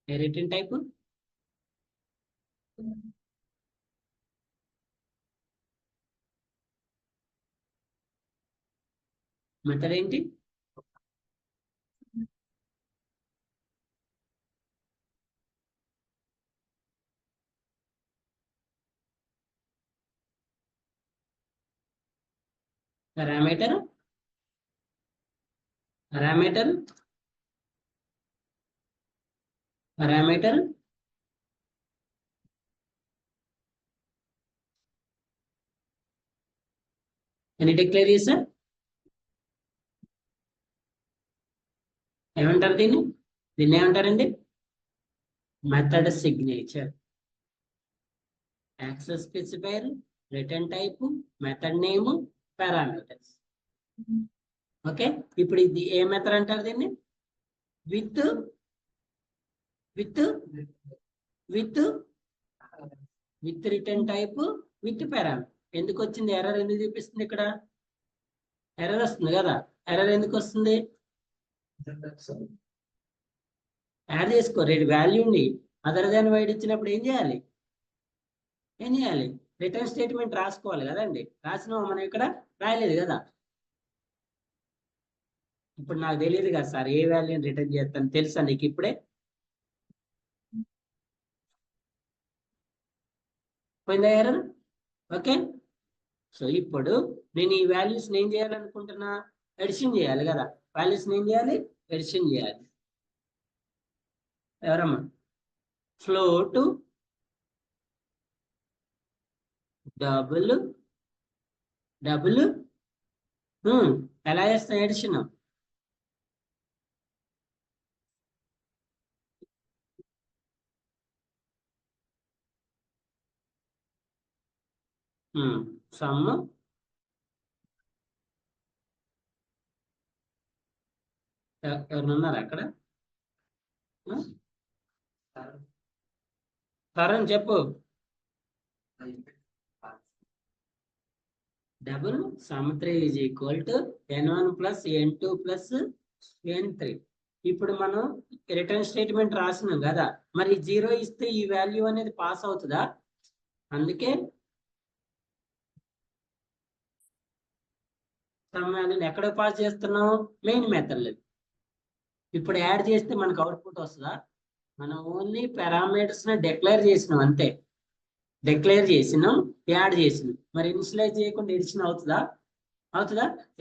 S1: రిటర్న్ టైప్ మెథడ్ ఏంటి పారామీటర్ పారామీటర్ ఎన్ని డిక్లేర్ చేసా ఏమంటారు దీన్ని ఏమంటారండి method signature access specifier return type method name parameters okay ఇప్పుడు ఇది ఏ మెథడ్ అంటారు దీన్ని with with with with return type with parameter ఎందుకు వచ్చింది ఎర్రర్ ఎందుకు చూపిస్తుంది ఇక్కడ ఎర్రర్ వస్తుంది కదా ఎర్రర్ ఎందుకు వస్తుంది యాడ్ చేసుకో రేట్ వాల్యూని అదర్ దాన్ వైడ్ ఇచ్చినప్పుడు ఏం చేయాలి రిటర్న్ స్టేట్మెంట్ రాసుకోవాలి కదండి రాసినా మనం ఇక్కడ రాయలేదు కదా ఇప్పుడు నాకు తెలియదు కదా సార్ ఏ వాల్యూని రిటర్న్ చేస్తాను తెలుసా నీకు ఇప్పుడే పోయిందా ఎర్రర్ ఓకే సో ఇప్పుడు నేను ఈ వాల్యూస్ ఏం చేయాలనుకుంటున్నా ఎడిషన్ చేయాలి కదా వాల్యూస్ ఏం చేయాలి ఎడిషన్ చేయాలి ఎవరమ్మా ఫ్లోట్ డబుల్ ఎలా చేస్తాం ఎడిషన్ సమ్ ఎవరున్నారా అక్కడ తరుణ్ చెప్పు double some 3 is equal to n1 plus n2 plus n3 ఇప్పుడు మనం రిటర్న్ స్టేట్మెంట్ రాసినాం కదా మరి 0 ఇస్తే ఈ వాల్యూ అనేది పాస్ అవుతుందా అందుకే ఎక్కడ పాస్ చేస్తున్నాం మెయిన్ మెథడ్ ఇప్పుడు యాడ్ చేస్తే మనకు అవుట్పుట్ వస్తుందా మనం ఓన్లీ పారామీటర్స్ ని డిక్లేర్ చేసినాం అంతే డిక్లేర్ చేసినాం యాడ్ చేసినాం మరి ఇనిషియలైజ్ చేయకుండా ఎడిషన్ అవుతుందా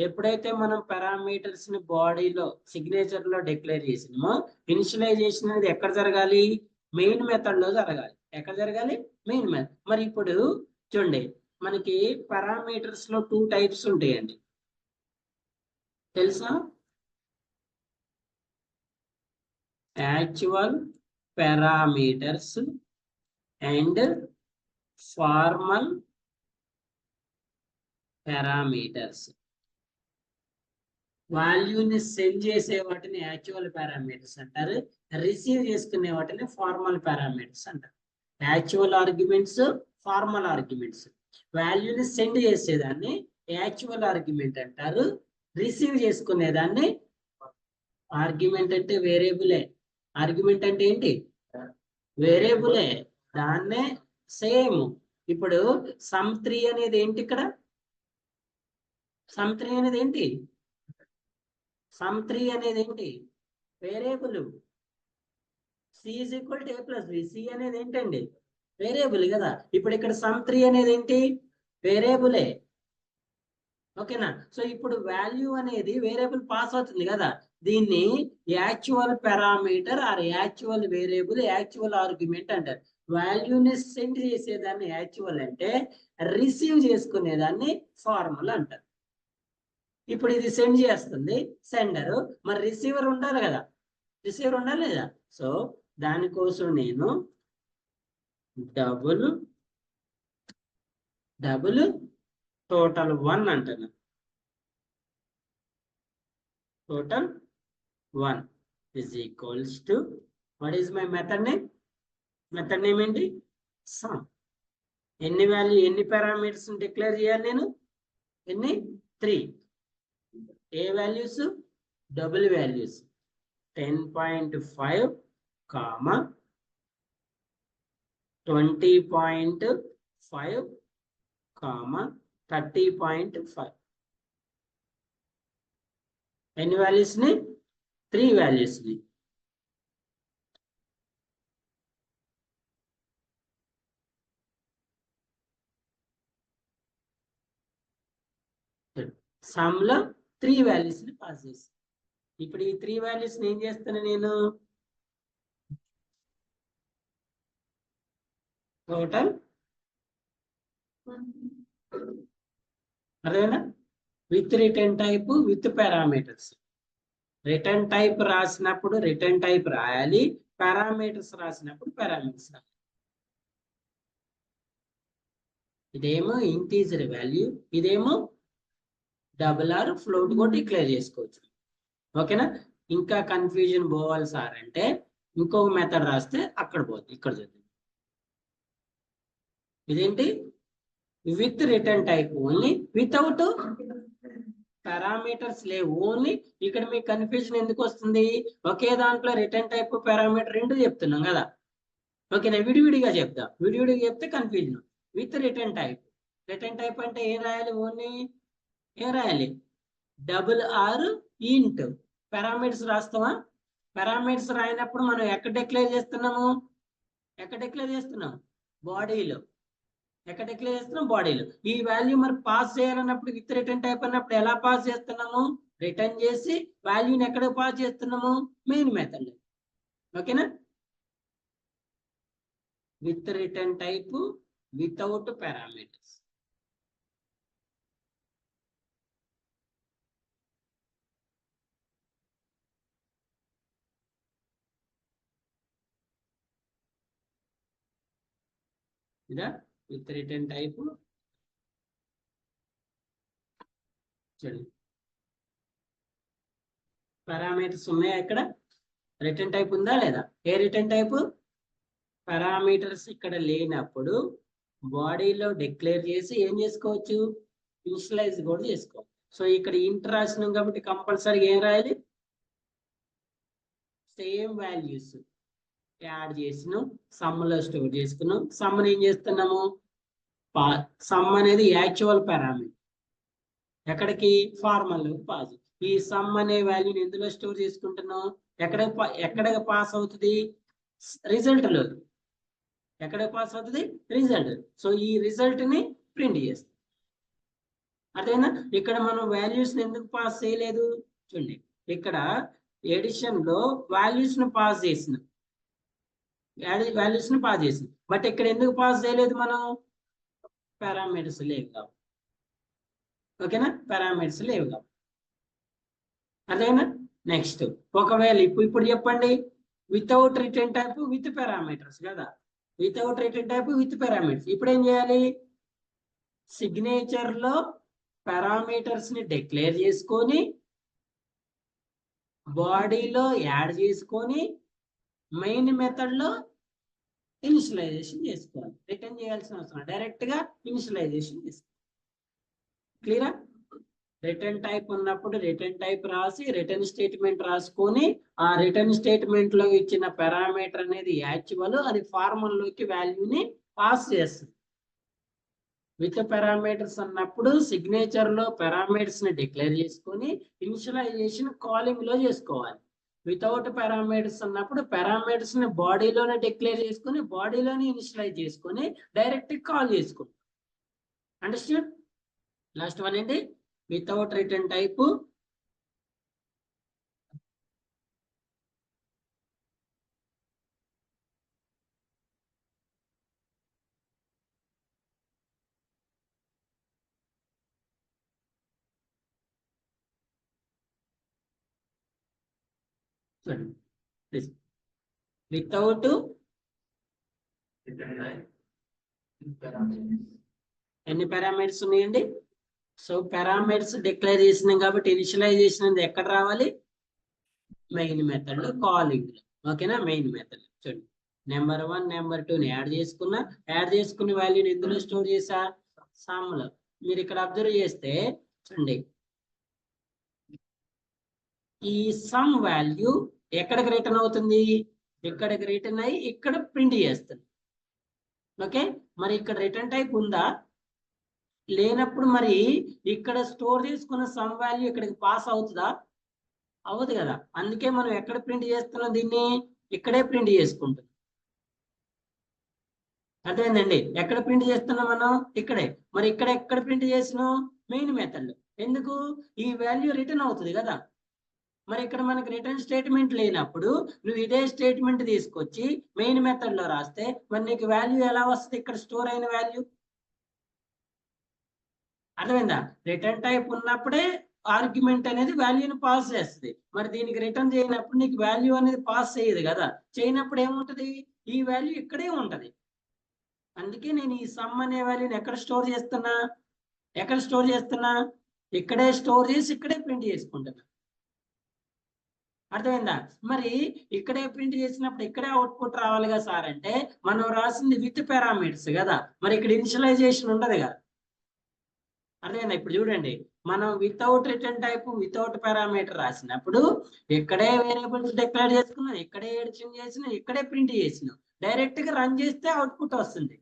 S1: ఎప్పుడైతే మనం పారామీటర్స్ ని బాడీలో సిగ్నేచర్ లో డిక్లేర్ చేసినామో ఇనిషియలైజేషన్ అనేది ఎక్కడ జరగాలి మెయిన్ మెథడ్ లో జరగాలి ఎక్కడ జరగాలి మెయిన్ మెథడ్ మరి ఇప్పుడు చూడండి మనకి పారామీటర్స్ లో 2 టైప్స్ ఉంటాయండి తెలుసా actual parameters and formal parameters వాల్యూని సెండ్ చేసే వాటిని యాక్చువల్ పారామీటర్స్ అంటారు రిసీవ్ చేసుకునే వాటిని ఫార్మల్ పారామీటర్స్ అంటారు యాక్చువల్ ఆర్గ్యుమెంట్స్ ఫార్మల్ ఆర్గ్యుమెంట్స్ వాల్యూని సెండ్ చేసేదాన్ని యాక్చువల్ ఆర్గ్యుమెంట్ అంటారు రిసీవ్ చేసుకునేదాన్ని ఆర్గ్యుమెంట్ అంటే వేరియబులే ఆర్గ్యుమెంట్ అంటే ఏంటి వేరియబులే దాన్నే సేమ్ ఇప్పుడు సమ్ 3 అనేది ఏంటి ఇక్కడ సమ్ 3 అనేది ఏంటి సమ్ 3 అనేది ఏంటి variable c is equal to a plus b c అనేది ఏంటండి వేరియబుల్ కదా ఇప్పుడు ఇక్కడ సమ్ 3 అనేది ఏంటి వేరియబులే ఓకేనా సో ఇప్పుడు వాల్యూ అనేది వేరియబుల్ పాస్ అవుతుంది కదా దీన్ని actual parameter or actual variable actual argument అంటారు వాల్యూని సెండ్ చేసేదాన్ని యాక్చువల్ అంటే రిసీవ్ చేసుకునేదాన్ని ఫార్ములా అంటారు ఇప్పుడు ఇది సెండ్ చేస్తుంది సెండర్ మరి రిసీవర్ ఉండాలి కదా రిసీవర్ ఉండాలి లేదా సో దానికోసం నేను డబుల్ టోటల్ 1 అంటాను total 1 is equals to what is my method name ఏంటి sum ఎన్ని పారామీటర్స్ డిక్లేర్ చేయాలి నేను ఎన్ని 3 ఏ values double values 10.5 comma 20.5 comma 30.5 ఎన్ని వాల్యూస్ ని 3 వాల్యూస్ ని సమ్ లో 3 వాల్యూస్ ని పాస్ చేసి ఇప్పుడు ఈ 3 వాల్యూస్ ఏం చేస్తాను నేను టోటల్ అదేనా with return type with parameters. Return type రాసినప్పుడు రిటర్న్ టైప్ రాయాలి, పారామీటర్స్ రాసినప్పుడు పారామీటర్స్ రాయాలి. ఇదేమో ఇంటీజర్ వాల్యూ, ఇదేమో డబుల్ ఆర్ ఫ్లోట్ కూడా డిక్లేర్ చేసుకోవచ్చు. ఓకేనా? ఇంకా కన్ఫ్యూజన్ పోవాలి సార్ అంటే ఇంకొక మెథడ్ రాస్తే అక్కడ పోతుంది. ఇక్కడ చూద్దాం. ఇదేంటి with return type only, without parameters లేవు ఓన్లీ. ఇక్కడ మీకు కన్ఫ్యూజన్ ఎందుకు వస్తుంది? ఒకే దాంట్లో రిటర్న్ టైప్ పారామీటర్ రెండు చెప్తున్నాం కదా. ఓకేనా? విడివిడిగా చెప్దాం. విడివిడిగా చెప్తే confusion. With return type. Return type అంటే ఏం రాయాలి? ఓన్లీ ఏం రాయాలి? డబుల్ ఆర్ ఇంట్. పారామీటర్స్ రాస్తామా? పారామీటర్స్ రాయినప్పుడు మనం ఎక్కడ డిక్లేర్ చేస్తున్నాము? ఎక్కడ డిక్లేర్ చేస్తున్నాం? బాడీలో. ఎక్కడ డిక్లేర్ చేస్తున్నాం? బాడీలో. ఈ వాల్యూ మరి పాస్ చేయాలన్నప్పుడు విత్ రిటర్న్ టైప్ అన్నప్పుడు ఎలా పాస్ చేస్తున్నాము? రిటర్న్ చేసి వాల్యూని ఎక్కడ పాస్ చేస్తున్నాము? Main method. ఓకేనా? With return type without parameters. ఇదా విత్ రిటర్న్ టైప్. చూడండి పారామీటర్స్ ఉన్నాయా? ఇక్కడ రిటర్న్ టైప్ ఉందా లేదా? ఏ రిటర్న్ టైప్? పారామీటర్స్ ఇక్కడ లేనప్పుడు బాడీలో డిక్లేర్ చేసి ఏం చేసుకోవచ్చు? ఇనిషియలైజ్ కూడా చేసుకోవచ్చు. సో ఇక్కడ ఇంట్ రాసినాం కాబట్టి కంపల్సరీగా ఏం రాయాలి? సేమ్ వాల్యూస్ యాడ్ చేసినాం, సమ్లో స్టోర్ చేసుకున్నాం. సమ్ని ఏం చేస్తున్నాము? సమ్ అనేది యాక్చువల్ పారామీటర్, ఎక్కడికి? Formal pass. ఈ సమ్ అనే వాల్యూని ఎందులో స్టోర్ చేసుకుంటున్నాం? ఎక్కడ పాస్ అవుతుంది? రిజల్ట్ లో. ఎక్కడ పాస్ అవుతుంది? రిజల్ట్. సో ఈ రిజల్ట్ ని ప్రింట్ చేస్తాం. అదేనా? ఇక్కడ మనం వాల్యూస్ ని ఎందుకు పాస్ చేయలేదు? చూడండి ఇక్కడ ఎడిషన్ లో వాల్యూస్ ని పాస్ చేసినాం, వాల్యూస్ ని పాస్ చేసినాం. బట్ ఇక్కడ ఎందుకు పాస్ చేయలేదు మనం? పారామీటర్స్ లేవు కావు. ఓకేనా? పారామీటర్స్ లేవు కావు. అదేనా? నెక్స్ట్ ఒకవేళ ఇప్పుడు చెప్పండి, without return type with parameters కదా. Without return type with parameters. ఇప్పుడు ఏం చేయాలి? సిగ్నేచర్ లో పారామీటర్స్ ని డిక్లేర్ చేసుకొని బాడీలో యాడ్ చేసుకొని మెయిన్ మెథడ్ లో ఇనిషియలైజేషన్ చేసుకోవాలి. రిటర్న్ చేయాల్సిన అవసరం, డైరెక్ట్ గా ఇనిషియలైజేషన్ చేసుకోవాలి. క్లియరా? రిటర్న్ టైప్ ఉన్నప్పుడు రిటర్న్ టైప్ రాసి రిటర్న్ స్టేట్మెంట్ రాసుకొని ఆ రిటర్న్ స్టేట్మెంట్ లో ఇచ్చిన పారామీటర్ అనేది యాక్చువల్, అది ఫార్మల్ లోకి వాల్యూని పాస్ చేస్తుంది. విత్ పారామీటర్స్ అన్నప్పుడు సిగ్నేచర్ లో పారామీటర్స్ ని డిక్లేర్ చేసుకొని ఇనిషియలైజేషన్ కాలింగ్ లో చేసుకోవాలి. వితౌట్ పారామీటర్స్ అన్నప్పుడు పారామీటర్స్ ని బాడీలోనే డిక్లేర్ చేసుకొని బాడీలోనే ఇనిషియలైజ్ చేసుకొని డైరెక్ట్ కాల్ చేసుకుంటాం. అండర్స్టాండ్? లాస్ట్ వన్ ఏంటి? Without return type please. Without ఎన్ని పారామీటర్స్ ఉన్నాయండి? సో పారామీటర్స్ డిక్లేర్ చేసినాం కాబట్టి ఇనిషియలైజేషన్ అనేది ఎక్కడ రావాలి? మెయిన్ మెథడ్ లో, కాలింగ్ లో. ఓకేనా? Main method. చూడండి నెంబర్ 1 నెంబర్ 2 యాడ్ చేసుకున్నా, యాడ్ చేసుకున్న వాల్యూని ఎందులో స్టోర్ చేసా? సమ్ లో. మీరు ఇక్కడ అబ్జర్వ్ చేస్తే చూడండి ఈ సమ్ వాల్యూ ఎక్కడికి రిటర్న్ అవుతుంది? ఇక్కడికి రిటర్న్ అయ్యి ఇక్కడ ప్రింట్ చేస్తుంది. ఓకే, మరి ఇక్కడ రిటర్న్ టైప్ ఉందా? లేనప్పుడు మరి ఇక్కడ స్టోర్ చేసుకున్న సమ్ వాల్యూ ఇక్కడికి పాస్ అవుతుందా? అవ్వదు కదా. అందుకే మనం ఎక్కడ ప్రింట్ చేస్తున్నాం? దీన్ని ఇక్కడే ప్రింట్ చేసుకుంటాం. అర్థమైందండి? ఎక్కడ ప్రింట్ చేస్తున్నాం మనం? ఇక్కడే. మరి ఇక్కడ ఎక్కడ ప్రింట్ చేసినాం? మెయిన్ మెథడ్ లో. ఎందుకు? ఈ వాల్యూ రిటర్న్ అవుతుంది కదా. మరి ఇక్కడ మనకి రిటర్న్ స్టేట్మెంట్ లేనప్పుడు నువ్వు ఇదే స్టేట్మెంట్ తీసుకొచ్చి మెయిన్ మెథడ్ లో రాస్తే మరి నీకు వాల్యూ ఎలా వస్తుంది? ఇక్కడ స్టోర్ అయిన వాల్యూ అర్థమైందా? రిటర్న్ టైప్ ఉన్నప్పుడే ఆర్గ్యుమెంట్ అనేది వాల్యూని పాస్ చేస్తుంది. మరి దీనికి రిటర్న్ చేయనప్పుడు నీకు వాల్యూ అనేది పాస్ చేయదు కదా. చేయనప్పుడు ఏముంటది? ఈ వాల్యూ ఇక్కడే ఉంటది. అందుకే నేను ఈ సమ్ అనే వాల్యూని ఎక్కడ స్టోర్ చేస్తున్నా? ఎక్కడ స్టోర్ చేస్తున్నా? ఇక్కడే స్టోర్ చేసి ఇక్కడే ప్రింట్ చేసుకుంటున్నా. అర్థమైందా? మరి ఇక్కడే ప్రింట్ చేసినప్పుడు ఇక్కడే అవుట్పుట్ రావాలి కదా సార్ అంటే మనం రాసింది విత్ పారామీటర్స్ కదా. మరి ఇక్కడ ఇనిషియలైజేషన్ ఉండదు కదా. అర్థమైందా? ఇప్పుడు చూడండి, మనం without return type without parameter రాసినప్పుడు ఇక్కడే వేరియబుల్స్ డిక్లేర్ చేసుకున్నాం, ఇక్కడే ఎడిషన్ చేసినాం, ఇక్కడే ప్రింట్ చేసినాం. డైరెక్ట్ గా రన్ చేస్తే అవుట్పుట్ వస్తుంది.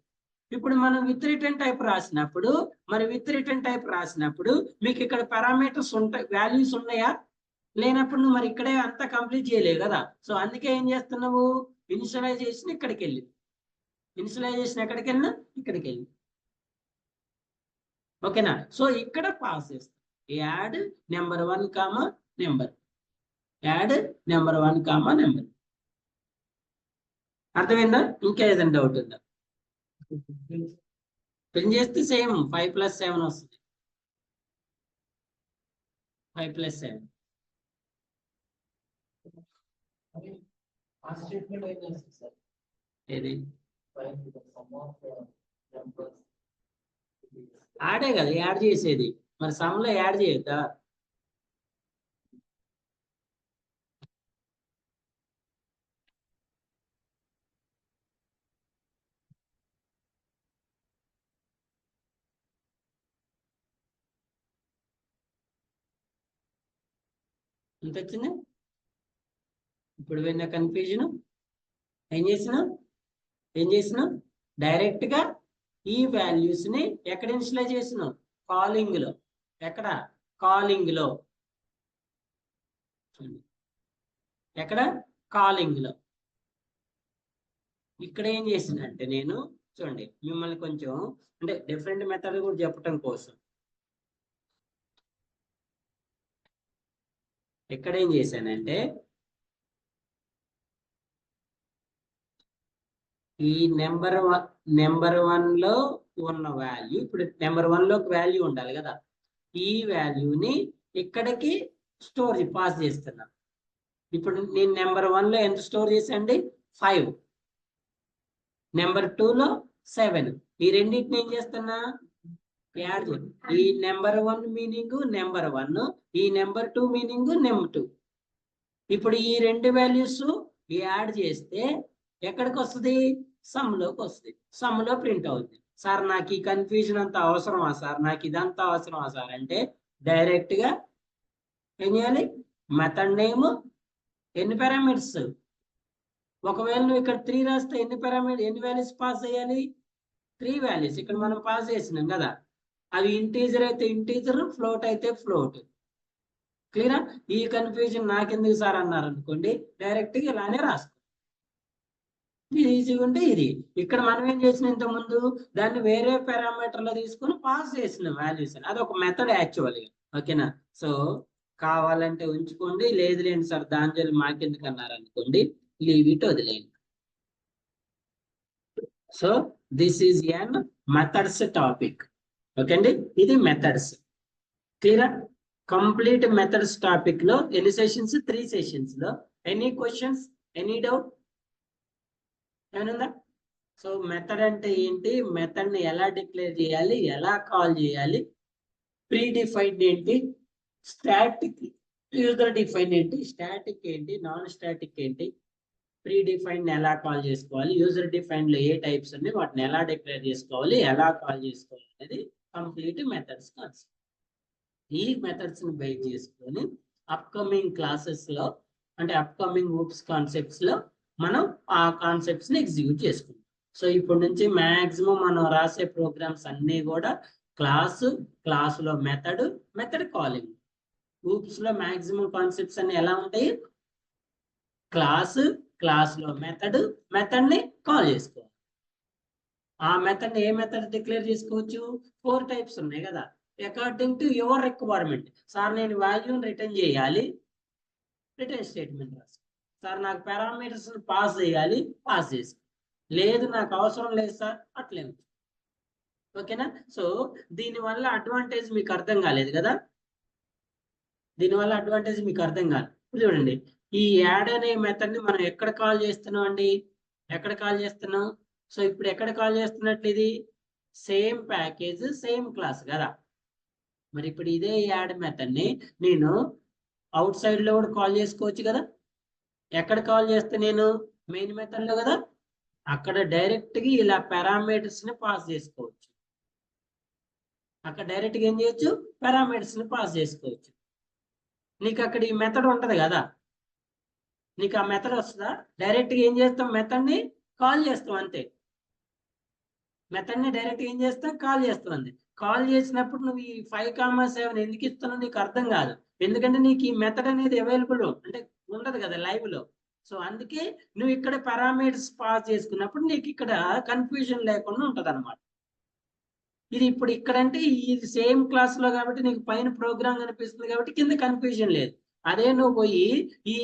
S1: ఇప్పుడు మనం విత్ రిటర్న్ టైప్ రాసినప్పుడు మీకు ఇక్కడ పారామీటర్స్ ఉంటాయి, వాల్యూస్ ఉన్నాయా? లేనప్పుడు నువ్వు మరి ఇక్కడే అంతా కంప్లీట్ చేయలేవు కదా. సో అందుకే ఏం చేస్తున్నావు? ఇనిషియలైజేషన్ ఇక్కడికి వెళ్ళి, ఇనిషియలైజేషన్ ఎక్కడికి వెళ్ళినా ఇక్కడికి వెళ్ళి. ఓకేనా? సో ఇక్కడ పాస్ చేస్తాం add number 1 comma number, add number 1 comma number. అర్థమైందా? ఇంకా ఏదైనా డౌట్ ఉందా? ప్రింట్ చేస్తే సేమ్ 5 + 7 వస్తుంది. 5 + 7 ఏది యాడే కదా యాడ్ చేసేది. మరి సమ్ లో యాడ్ చేయొద్దా? ఎంత వచ్చింది? ఇప్పుడు విన్న కన్ఫ్యూజన్ ఏం చేసినా డైరెక్ట్ గా ఈ వాల్యూస్ ని ఎక్కడ ఇనిషియలైజ్ చేసినాం? కాలింగ్ లో. ఎక్కడ? కాలింగ్ లో. ఎక్కడ? కాలింగ్ లో. ఇక్కడ ఏం చేసిందంటే నేను చూడండి, మిమ్మల్ని కొంచెం అంటే డిఫరెంట్ మెథడ్ కూడా చెప్పటం కోసం ఇక్కడ ఏం చేశానంటే ఈ నెంబర్ 1 లో ఉన్న వాల్యూ, ఇప్పుడు నెంబర్ 1 లోకి వాల్యూ ఉండాలి కదా. ఈ వాల్యూని ఇక్కడికి స్టోర్ పాస్ చేస్తున్నా. ఇప్పుడు నేను నెంబర్ 1 లో ఎంత స్టోర్ చేసండి? 5. నెంబర్ 2 లో 7. ఈ రెండింటిని ఏం చేస్తున్నా? యాడ్ చేయాలి. ఈ నెంబర్ 1 మీనింగ్ నెంబర్ 1, ఈ నెంబర్ 2 మీనింగ్ నెంబర్ 2. ఇప్పుడు ఈ రెండు వాల్యూస్ యాడ్ చేస్తే ఎక్కడికి వస్తుంది? సమ్ లోకి వస్తుంది. సమ్ లో ప్రింట్ అవుతుంది. సార్ నాకు ఈ కన్ఫ్యూజన్ అంతా అవసరమా సార్, నాకు ఇదంతా అవసరమా సార్ అంటే డైరెక్ట్ గా ఏం చేయాలి? మెథడ్ నేమ్, ఎన్ని పారామీటర్స్. ఒకవేళ నువ్వు ఇక్కడ 3 రాస్తే ఎన్ని వాల్యూస్ పాస్ చేయాలి? 3 వాల్యూస్ ఇక్కడ మనం పాస్ చేసినాం కదా. అవి ఇంటీజర్ అయితే ఇంటీజర్, ఫ్లోట్ అయితే ఫ్లోట్. క్లియరా? ఈ కన్ఫ్యూజన్ నాకెందుకు సార్ అన్నారు అనుకోండి, డైరెక్ట్ గా ఇలానే రాసుకో. ఇది ఈజీగా ఉంటే ఇది. ఇక్కడ మనం ఏం చేసిన ఇంత ముందు దాన్ని వేరే పారామీటర్ లో తీసుకుని పాస్ చేసిన వాల్యూస్, అది ఒక మెథడ్ యాక్చువల్గా. ఓకేనా? సో కావాలంటే ఉంచుకోండి, లేదు లేండి సార్ దాని మాకెందుకు అన్నారు అనుకోండి, లీవ్ ఇట్, వదిలేయండి. So this is an methods topic. Okay అండి, ఇది మెథడ్స్. క్లియరా? కంప్లీట్ మెథడ్స్ టాపిక్ లో ఎన్ని సెషన్స్? 3 సెషన్స్ లో. ఎనీ క్వశ్చన్స్, ఎనీ డౌట్ ఏమనుందా? సో మెథడ్ అంటే ఏంటి, మెథడ్ ని ఎలా డిక్లేర్ చేయాలి, ఎలా కాల్ చేయాలి, ప్రీ డిఫైన్డ్ ఏంటి, స్టాటిక్ యూజర్ డిఫైన్డ్ ఏంటి, స్టాటిక్ ఏంటి, నాన్ స్టాటిక్ ఏంటి, ప్రీ డిఫైన్డ్ ఎలా కాల్ చేసుకోవాలి, యూజర్ డిఫైన్డ్ లో ఏ టైప్స్ ఉన్నాయి, వాటిని ఎలా డిక్లేర్ చేసుకోవాలి, ఎలా కాల్ చేసుకోవాలి అనేది కంప్లీట్ మెథడ్స్ కాన్సెప్ట్. ఈ మెథడ్స్ ని బేస్ చేసుకొని అప్కమింగ్ క్లాసెస్ లో అంటే అప్కమింగ్ ఊప్స్ కాన్సెప్ట్స్ లో మనం ఆ కాన్సెప్ట్స్ ని ఎగ్జిక్యూట్ చేసుకుంటాం. సో ఇప్పటి నుంచి మాక్సిమం మనం రాసే ప్రోగ్రామ్స్ అన్ని కూడా క్లాసులో మెథడ్ కాలింగ్. ఊప్స్ లో మాక్సిమం కాన్సెప్ట్స్ అన్ని ఎలా ఉంటాయి? క్లాసులో మెథడ్ ని కాల్ చేసుకోవాలి. ఆ మెథడ్ ఏ మెథడ్ డిక్లేర్ చేసుకోవచ్చు? 4 టైప్స్ ఉన్నాయి కదా. According to your requirement. Sir నేను వాల్యూని రిటర్న్ చేయాలి, రిటర్న్ స్టేట్మెంట్ రాసుకో. సార్ నాకు పారామీటర్స్ పాస్ చేయాలి, పాస్ చేసుకో. లేదు నాకు అవసరం లేదు సార్, అట్లే. ఓకేనా? సో దీనివల్ల అడ్వాంటేజ్ మీకు అర్థం కాలేదు కదా, దీనివల్ల అడ్వాంటేజ్ మీకు అర్థం కాదు. చూడండి, ఈ యాడ్ అనే మెథడ్ ని మనం ఎక్కడ కాల్ చేస్తున్నాం అండి, ఎక్కడ కాల్ చేస్తున్నాం? సో ఇప్పుడు ఎక్కడ కాల్ చేస్తున్నట్లు, ఇది సేమ్ ప్యాకేజ్ సేమ్ క్లాస్ కదా. మరి ఇప్పుడు ఇదే యాడ్ మెథడ్ ని నేను అవుట్ సైడ్ లో కూడా కాల్ చేసుకోవచ్చు కదా. ఎక్కడ కాల్ చేస్తే నేను మెయిన్ మెథడ్ లో కదా, అక్కడ డైరెక్ట్ గా ఇలా పారామీటర్స్ ని పాస్ చేసుకోవచ్చు. అక్కడ డైరెక్ట్ గా ఏం చేయొచ్చు, పారామీటర్స్ ని పాస్ చేసుకోవచ్చు. నీకు అక్కడ ఈ మెథడ్ ఉంటది కదా, నీకు ఆ మెథడ్ వస్తుందా? డైరెక్ట్ గా ఏం చేస్తాం, మెథడ్ ని కాల్ చేస్తాం అంతే. మెథడ్ ని డైరెక్ట్ ఏం చేస్తాం, కాల్ చేస్తాం అంతే. కాల్ చేసినప్పుడు నువ్వు ఈ 5,7 ఎందుకు ఇస్తున్నావు నీకు అర్థం కాదు. ఎందుకంటే నీకు ఈ మెథడ్ అనేది అవైలబుల్ అంటే ఉండదు కదా లైవ్ లో. సో అందుకే నువ్వు ఇక్కడ పారామీటర్స్ పాస్ చేసుకున్నప్పుడు నీకు ఇక్కడ కన్ఫ్యూజన్ లేకుండా ఉంటది అనమాట. ఇది ఇప్పుడు ఇక్కడ అంటే ఇది సేమ్ క్లాస్ లో కాబట్టి నీకు పైన ప్రోగ్రామ్ కనిపిస్తుంది కాబట్టి కింద కన్ఫ్యూజన్ లేదు. అదే నువ్వు పోయి ఈ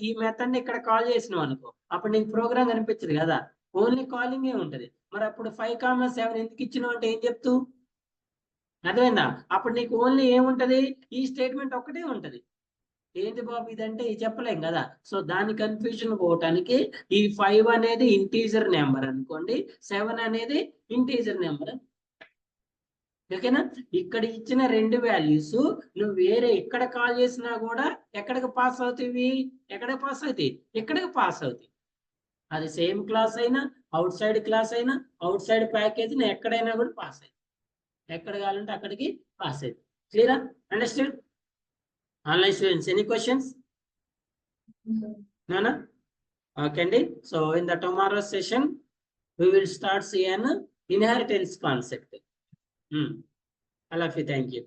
S1: ఈ మెథడ్ ని ఇక్కడ కాల్ చేసినావు అనుకో, అప్పుడు నీకు ప్రోగ్రామ్ కనిపించదు కదా, ఓన్లీ కాలింగ్ ఉంటది. మరి అప్పుడు 5,7 ఎందుకు ఇచ్చినావు అంటే ఏం చెప్తూ, అర్థమైందా? అప్పుడు నీకు ఓన్లీ ఏముంటది, ఈ స్టేట్మెంట్ ఒక్కటే ఉంటది. ఏంటి బాబు ఇదంటే చెప్పలేం కదా. సో దాని కన్ఫ్యూజన్ పోవటానికి ఈ 5 అనేది ఇంటీజర్ నెంబర్ అనుకోండి, 7 అనేది ఇంటీజర్ నెంబర్. ఓకేనా? ఇక్కడ ఇచ్చిన 2 వాల్యూస్ నువ్వు వేరే ఎక్కడ కాల్ చేసినా కూడా ఎక్కడికి పాస్ అవుతాయి, ఎక్కడికి పాస్ అవుతాయి, ఎక్కడికి పాస్ అవుతాయి. అది సేమ్ క్లాస్ అయినా, అవుట్ సైడ్ క్లాస్ అయినా, అవుట్ సైడ్ ప్యాకేజ్ ఎక్కడైనా కూడా పాస్ అవుతాయి. ఎక్కడ కావాలంటే అక్కడికి పాస్ అవుతాయి. క్లియరా? Understand? Online students, any questions? No? Okay అండి. So in the tomorrow session we will start see an inheritance concept. I love you. Thank you.